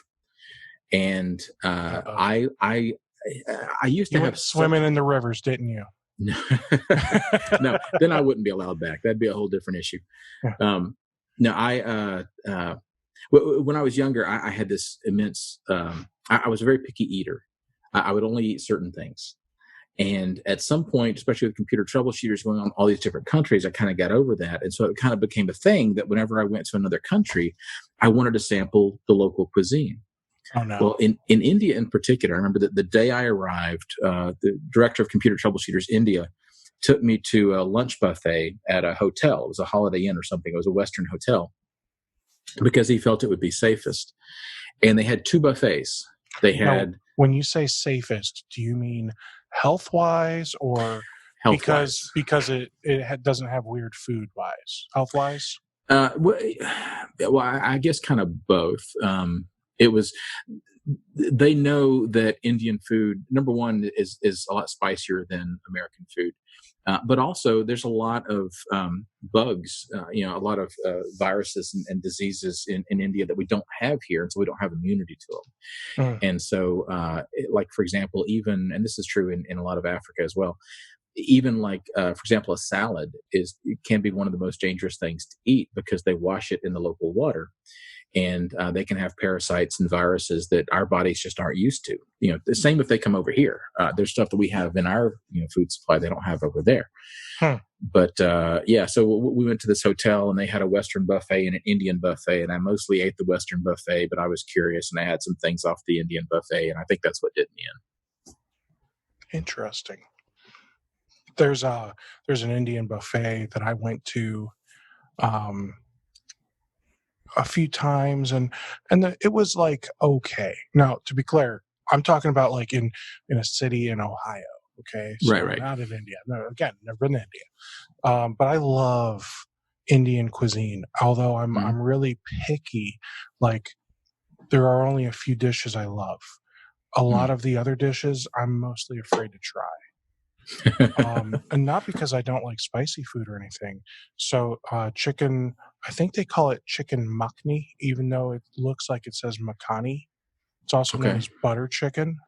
and I used to have swimming in the rivers, didn't you? No, then I wouldn't be allowed back. That'd be a whole different issue. Yeah. When I was younger, I had this immense. I was a very picky eater. I would only eat certain things. And at some point, especially with computer troubleshooters going on all these different countries, I kind of got over that. And so it kind of became a thing that whenever I went to another country, I wanted to sample the local cuisine. Oh, no. Well, in India in particular, I remember that the day I arrived, the director of computer troubleshooters India took me to a lunch buffet at a hotel. It was a Holiday Inn or something. It was a Western hotel because he felt it would be safest. And they had two buffets. They had. Now, when you say safest, do you mean health-wise or health-wise? because it doesn't have weird food-wise? Health-wise? Well, I guess kind of both. It was. They know that Indian food, number one, is a lot spicier than American food, but also there's a lot of bugs, a lot of viruses and diseases in India that we don't have here, and so we don't have immunity to them. And so, like for example, even, and this is true in a lot of Africa as well, even like for example, a salad can be one of the most dangerous things to eat because they wash it in the local water. And they can have parasites and viruses that our bodies just aren't used to. The same if they come over here. There's stuff that we have in our food supply they don't have over there. But so we went to this hotel and they had a Western buffet and an Indian buffet, and I mostly ate the Western buffet, but I was curious and I had some things off the Indian buffet, and I think that's what did me in. Interesting. There's an Indian buffet that I went to a few times, and it was like okay. Now, to be clear, I'm talking about like in a city in Ohio. Okay, so right. Not in India. No, again, never been to India. But I love Indian cuisine. Although I'm really picky. Like there are only a few dishes I love. A lot of the other dishes I'm mostly afraid to try. And not because I don't like spicy food or anything. So chicken, I think they call it chicken makhni, even though it looks like it says makhani. It's also known as butter chicken.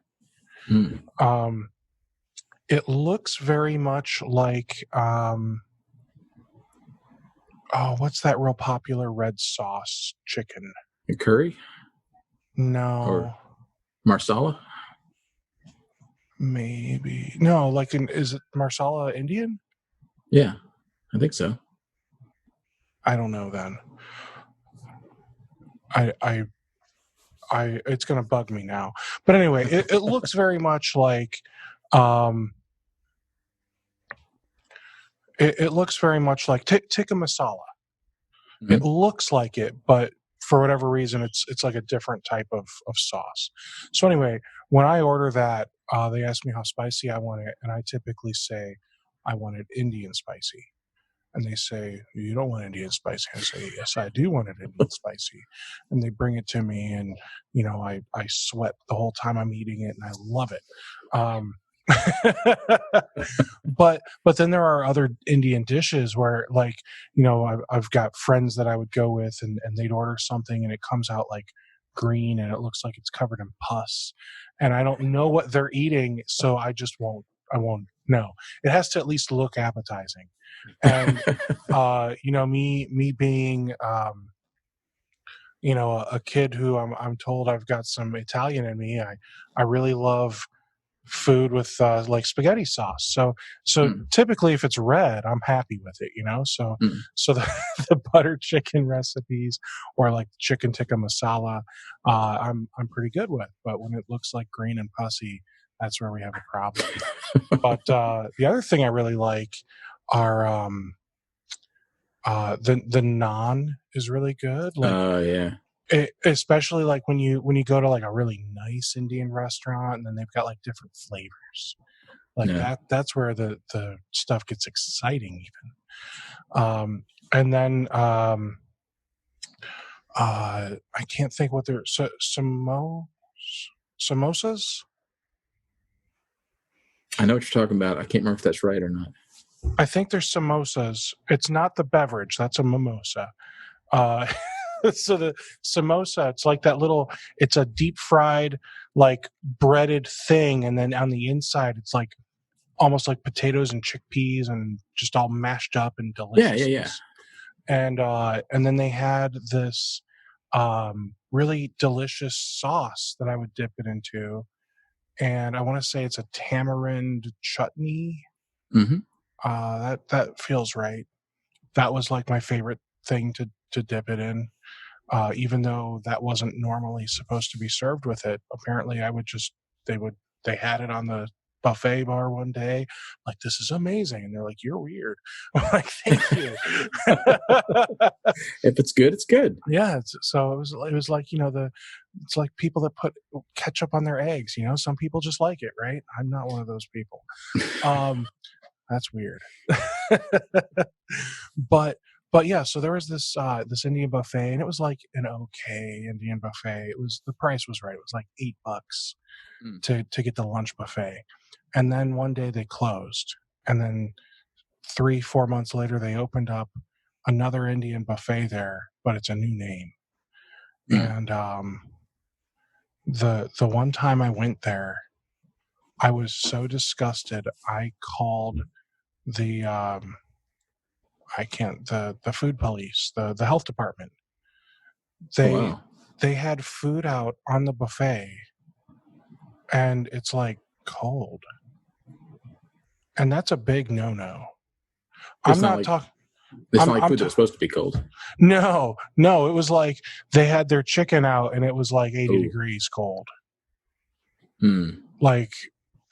It looks very much like what's that real popular red sauce chicken? Curry? No. Or marsala? Maybe. No, is it marsala Indian? Yeah, I think so. I don't know then. I it's going to bug me now. But anyway, it looks very much like it looks very much like tikka masala. It looks like it, but for whatever reason, it's like a different type of sauce. So anyway, when I order that, they ask me how spicy I want it, and I typically say I want it Indian spicy. And they say, you don't want Indian spicy. I say, yes, I do want it Indian spicy. And they bring it to me, and I sweat the whole time I'm eating it, and I love it. But then there are other Indian dishes where, like, I've got friends that I would go with, and they'd order something and it comes out like green and it looks like it's covered in pus, and I don't know what they're eating, so I won't know. It has to at least look appetizing. And me being a kid who I'm told I've got some Italian in me, I really love food with like spaghetti sauce. So typically if it's red, I'm happy with it, so the butter chicken recipes or like chicken tikka masala, I'm pretty good with. But when it looks like green and pussy, that's where we have a problem. But the other thing I really like are the naan is really good. Yeah. Especially like when you go to like a really nice Indian restaurant, and then they've got like different flavors like that's where the stuff gets exciting even. And then I can't think what they're samosas. I know what you're talking about. I can't remember if that's right or not. I think there's samosas. It's not the beverage. That's a mimosa. Uh, so the samosa, it's like that little, it's a deep fried, like breaded thing. And then on the inside, it's like almost like potatoes and chickpeas and just all mashed up and delicious. Yeah. And then they had this really delicious sauce that I would dip it into. And I want to say it's a tamarind chutney. Mm-hmm. That feels right. That was like my favorite thing to dip it in. Even though that wasn't normally supposed to be served with it. Apparently they had it on the buffet bar one day. Like, this is amazing. And they're like, you're weird. I'm like, thank you. If it's good, it's good. Yeah. So it was like, it's like people that put ketchup on their eggs, some people just like it, right? I'm not one of those people. That's weird. But yeah, so there was this Indian buffet, and it was like an okay Indian buffet. The price was right. It was like $8 to get the lunch buffet. And then one day they closed. And then 3-4 months later they opened up another Indian buffet there, but it's a new name. And the one time I went there, I was so disgusted. I called the the food police, the health department. They had food out on the buffet, and it's like cold, and that's a big no. I'm not talking. It's not like food that's supposed to be cold. No, it was like they had their chicken out, and it was like 80 degrees cold. Like,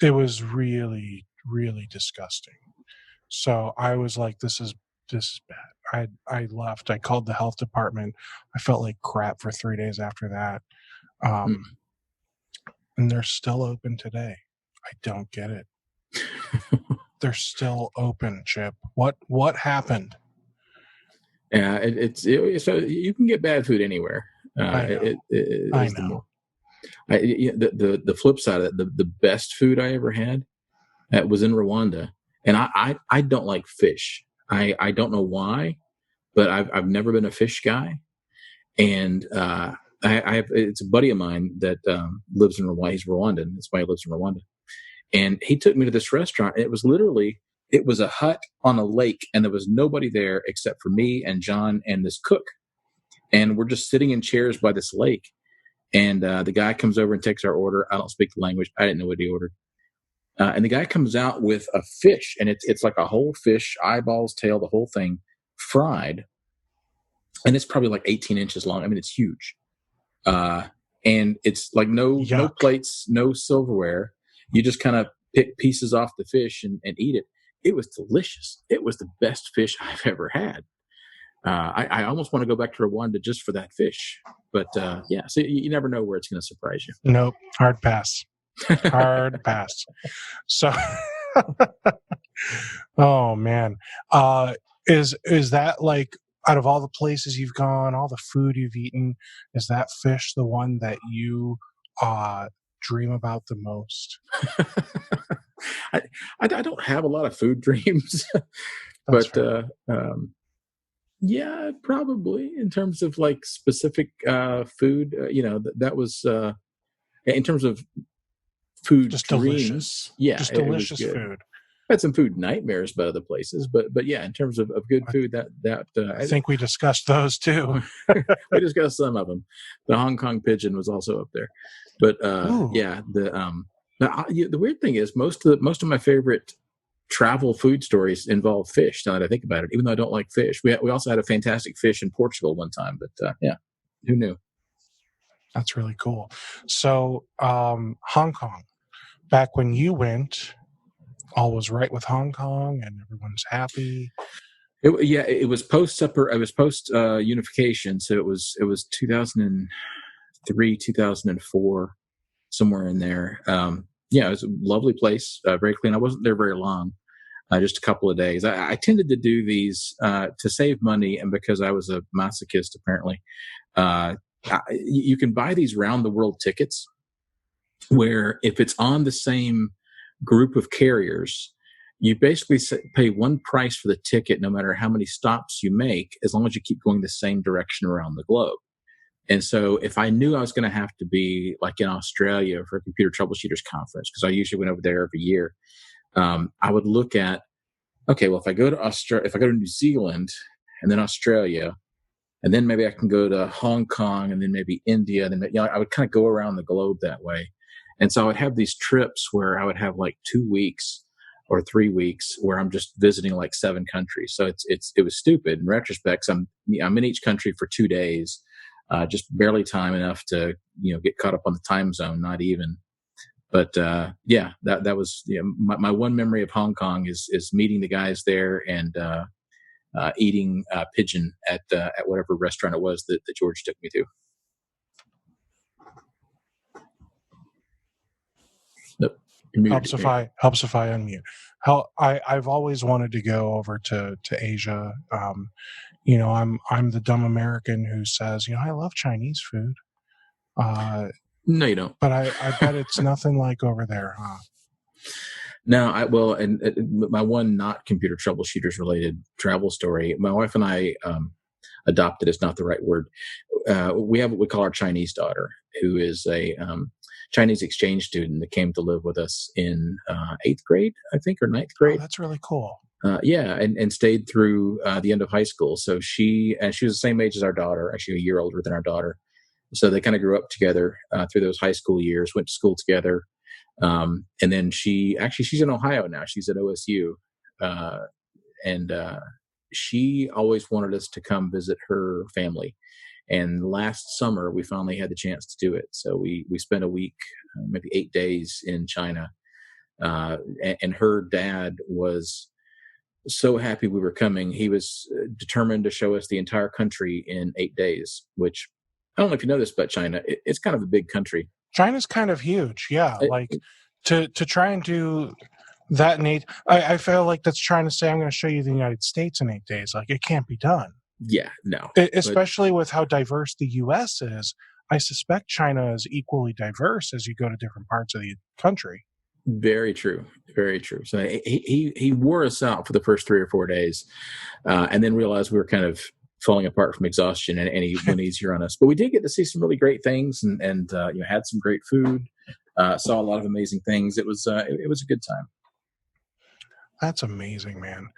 it was really, really disgusting. So I was like, this is bad. I left. I called the health department. I felt like crap for 3 days after that. And they're still open today. I don't get it. They're still open, Chip. What happened? Yeah, so you can get bad food anywhere. I know. The flip side of it, the best food I ever had, that was in Rwanda, and I don't like fish. I don't know why, but I've never been a fish guy, and I have, it's a buddy of mine that lives in Rwanda. He's Rwandan. That's why he lives in Rwanda, and he took me to this restaurant. It was a hut on a lake, and there was nobody there except for me and John and this cook, and we're just sitting in chairs by this lake. And the guy comes over and takes our order. I don't speak the language. I didn't know what he ordered. And the guy comes out with a fish, and it's like a whole fish, eyeballs, tail, the whole thing, fried. And it's probably like 18 inches long. I mean, it's huge. And it's like no plates, no silverware. You just kind of pick pieces off the fish and eat it. It was delicious. It was the best fish I've ever had. I almost want to go back to Rwanda just for that fish. But yeah, so you never know where it's going to surprise you. Nope. Hard pass. Hard pass. So, oh man. Is that, like, out of all the places you've gone, all the food you've eaten, is that fish the one that you dream about the most? I don't have a lot of food dreams, but yeah, probably in terms of like specific food, that was in terms of food just dreams. Delicious. Yeah, just delicious food. I had some food nightmares about other places, but yeah, in terms of good food, I think we discussed those too. We discussed some of them. The Hong Kong pigeon was also up there, but yeah, the weird thing is most of my favorite travel food stories involve fish. Now that I think about it, even though I don't like fish, we also had a fantastic fish in Portugal one time. But yeah, who knew? That's really cool. So Hong Kong, back when you went, all was right with Hong Kong and everyone's happy. It was post unification, so it was 2003, 2004, somewhere in there. Yeah, it was a lovely place, very clean. I wasn't there very long, just a couple of days. I tended to do these to save money, and because I was a masochist, apparently. You can buy these round the world tickets where if it's on the same group of carriers, you basically pay one price for the ticket no matter how many stops you make, as long as you keep going the same direction around the globe. And so if I knew I was going to have to be like in Australia for a computer troubleshooters conference, because I usually went over there every year, I would look at, okay, well, if I go to New Zealand and then Australia, and then maybe I can go to Hong Kong and then maybe India, and then, I would kind of go around the globe that way. And so I would have these trips where I would have like 2 weeks or 3 weeks where I'm just visiting like 7 countries. So it was stupid in retrospect. I'm in each country for 2 days, just barely time enough to get caught up on the time zone, not even. But that was my one memory of Hong Kong is meeting the guys there and eating pigeon at whatever restaurant it was that George took me to. Nope. Helps if I unmute. I've always wanted to go over to Asia. I'm the dumb American who says, I love Chinese food. No, you don't. But I bet it's nothing like over there, huh? No, and my one not computer troubleshooters related travel story. My wife and I adopted is not the right word. We have what we call our Chinese daughter, who is a Chinese exchange student that came to live with us in 8th grade, I think, or 9th grade. Oh, that's really cool. And stayed through the end of high school. So she was the same age as our daughter, actually a year older than our daughter. So they kind of grew up together through those high school years, went to school together. And then she's in Ohio now. She's at OSU. And she always wanted us to come visit her family. And last summer, we finally had the chance to do it. So we spent a week, maybe 8 days in China. And her dad was so happy we were coming. He was determined to show us the entire country in 8 days, which I don't know if you know this about China. It's kind of a big country. China's kind of huge. Yeah. To try and do that in 8, I feel like that's trying to say, I'm going to show you the United States in 8 days. Like, it can't be done. Yeah, no. Especially with how diverse the U.S. is. I suspect China is equally diverse as you go to different parts of the country. Very true. Very true. So he wore us out for the first 3 or 4 days, and then realized we were kind of falling apart from exhaustion, and he went easier on us. But we did get to see some really great things, and had some great food, saw a lot of amazing things. It was a good time. That's amazing, man.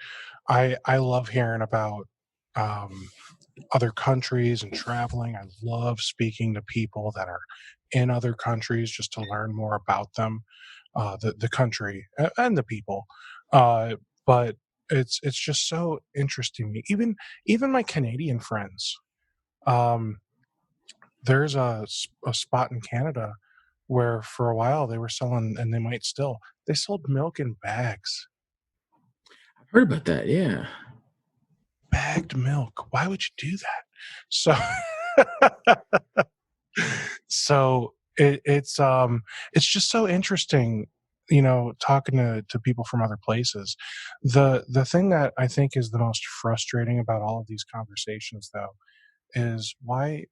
I love hearing about other countries and traveling. I love speaking to people that are in other countries just to learn more about them, the country and the people. But it's just so interesting to me. Even my Canadian friends. There's a spot in Canada where for a while they were selling, and they might still, they sold milk in bags. I've heard about that. Yeah. Bagged milk. Why would you do that? So it's just so interesting, talking to people from other places. The thing that I think is the most frustrating about all of these conversations, though, is why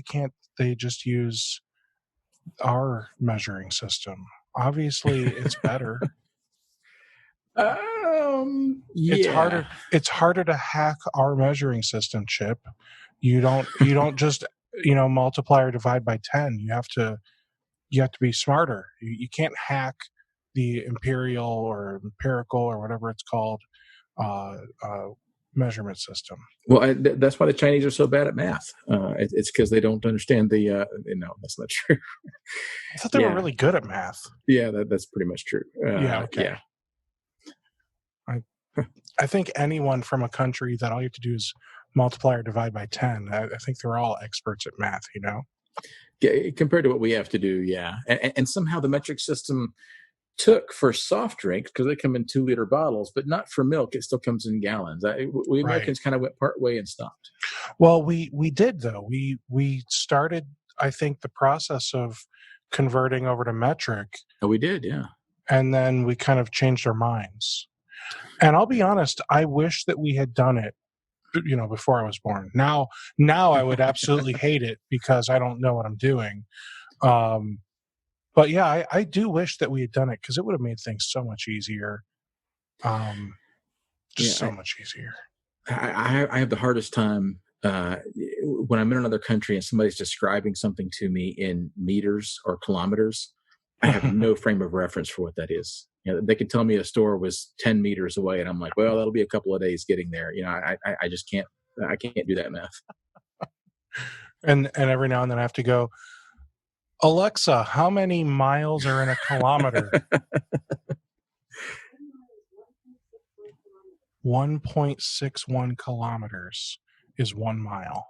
can't they just use our measuring system? Obviously, it's better. Yeah. It's harder to hack our measuring system, Chip. You don't just multiply or divide by 10. You have to be smarter. You can't hack the empirical or whatever it's called measurement system. Well, that's why the Chinese are so bad at math. It's because they don't understand the. No, that's not true. I thought they were really good at math. Yeah, that's pretty much true. Okay. Yeah. I think anyone from a country that all you have to do is multiply or divide by 10, I think they're all experts at math, Compared to what we have to do, yeah. And somehow the metric system took for soft drinks, because they come in 2-liter bottles, but not for milk. It still comes in gallons. We Americans kind of went part way and stopped. Well, we did, though. We started, I think, the process of converting over to metric. Oh, we did, yeah. And then we kind of changed our minds. And I'll be honest, I wish that we had done it, before I was born. Now I would absolutely hate it because I don't know what I'm doing. But yeah, I do wish that we had done it because it would have made things so much easier. Just so much easier. I have the hardest time when I'm in another country and somebody's describing something to me in meters or kilometers. I have no frame of reference for what that is. They could tell me a store was 10 meters away, and I'm like, well, that'll be a couple of days getting there. I just can't. I can't do that math. And every now and then I have to go, Alexa, how many miles are in a kilometer? 1.61 kilometers is 1 mile.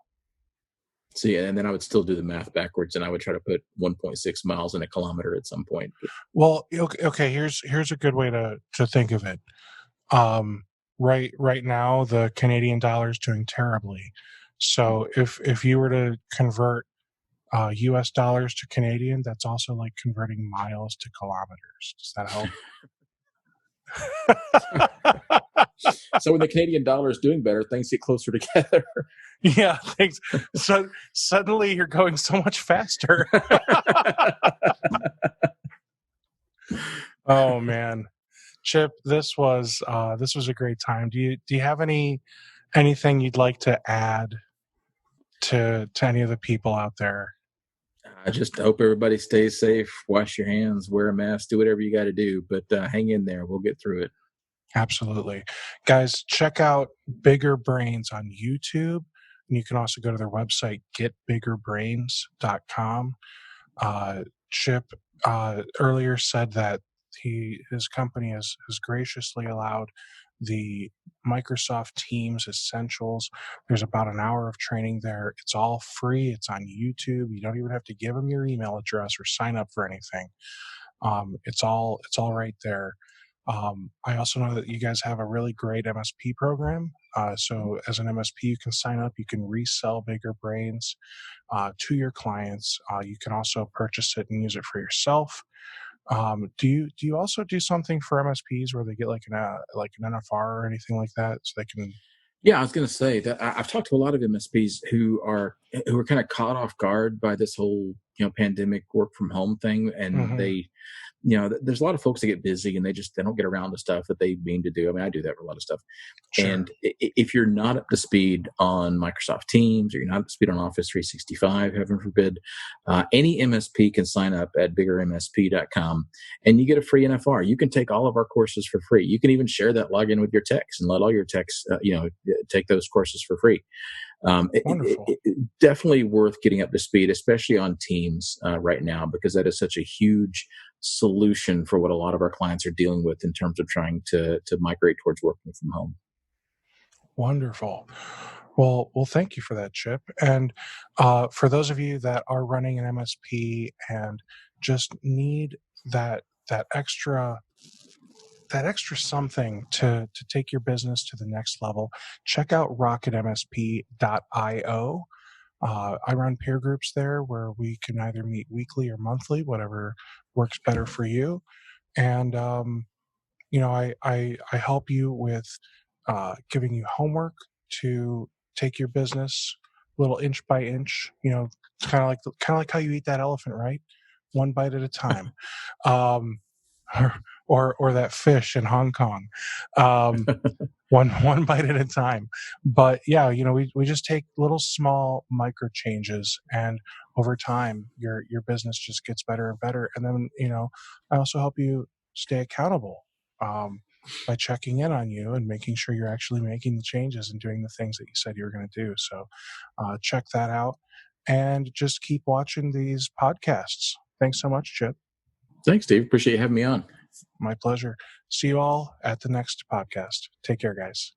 See, and then I would still do the math backwards, and I would try to put 1.6 miles in a kilometer at some point. Well, okay. Here's a good way to think of it. Right now, the Canadian dollar is doing terribly. So if you were to convert U.S. dollars to Canadian, that's also like converting miles to kilometers. Does that help? So when the Canadian dollar is doing better, things get closer together. Yeah, thanks. So suddenly you're going so much faster. Oh man, Chip, this was a great time. Do you have anything you'd like to add to any of the people out there? I just hope everybody stays safe, wash your hands, wear a mask, do whatever you got to do, but hang in there. We'll get through it. Absolutely. Guys, check out Bigger Brains on YouTube. And you can also go to their website, getbiggerbrains.com. Chip earlier said that his company has graciously allowed the Microsoft Teams Essentials. There's about an hour of training there. It's all free. It's on YouTube. You don't even have to give them your email address or sign up for anything. It's all right there. I also know that you guys have a really great MSP program. So as an MSP, you can sign up. You can resell Bigger Brains to your clients. You can also purchase it and use it for yourself. Do you also do something for MSPs where they get like an NFR or anything like that, so they can? Yeah, I was going to say that I've talked to a lot of MSPs who are kind of caught off guard by this whole pandemic work from home thing, and they. There's a lot of folks that get busy and they don't get around to stuff that they mean to do. I mean, I do that for a lot of stuff. Sure. And if you're not up to speed on Microsoft Teams or you're not up to speed on Office 365, heaven forbid, any MSP can sign up at biggermsp.com and you get a free NFR. You can take all of our courses for free. You can even share that login with your techs and let all your techs, take those courses for free. Definitely worth getting up to speed, especially on Teams right now, because that is such a huge solution for what a lot of our clients are dealing with in terms of trying to migrate towards working from home. Wonderful. Well, thank you for that, Chip. And for those of you that are running an MSP and just need that extra something to take your business to the next level, check out RocketMSP.io. I run peer groups there where we can either meet weekly or monthly, whatever works better for you. And I help you with giving you homework to take your business little inch by inch. It's kind of like how you eat that elephant, right? One bite at a time. Or that fish in Hong Kong, one bite at a time. But yeah, we just take little small micro changes, and over time, your business just gets better and better. And then I also help you stay accountable by checking in on you and making sure you're actually making the changes and doing the things that you said you were going to do. So check that out, and just keep watching these podcasts. Thanks so much, Chip. Thanks, Steve. Appreciate you having me on. My pleasure. See you all at the next podcast. Take care, guys.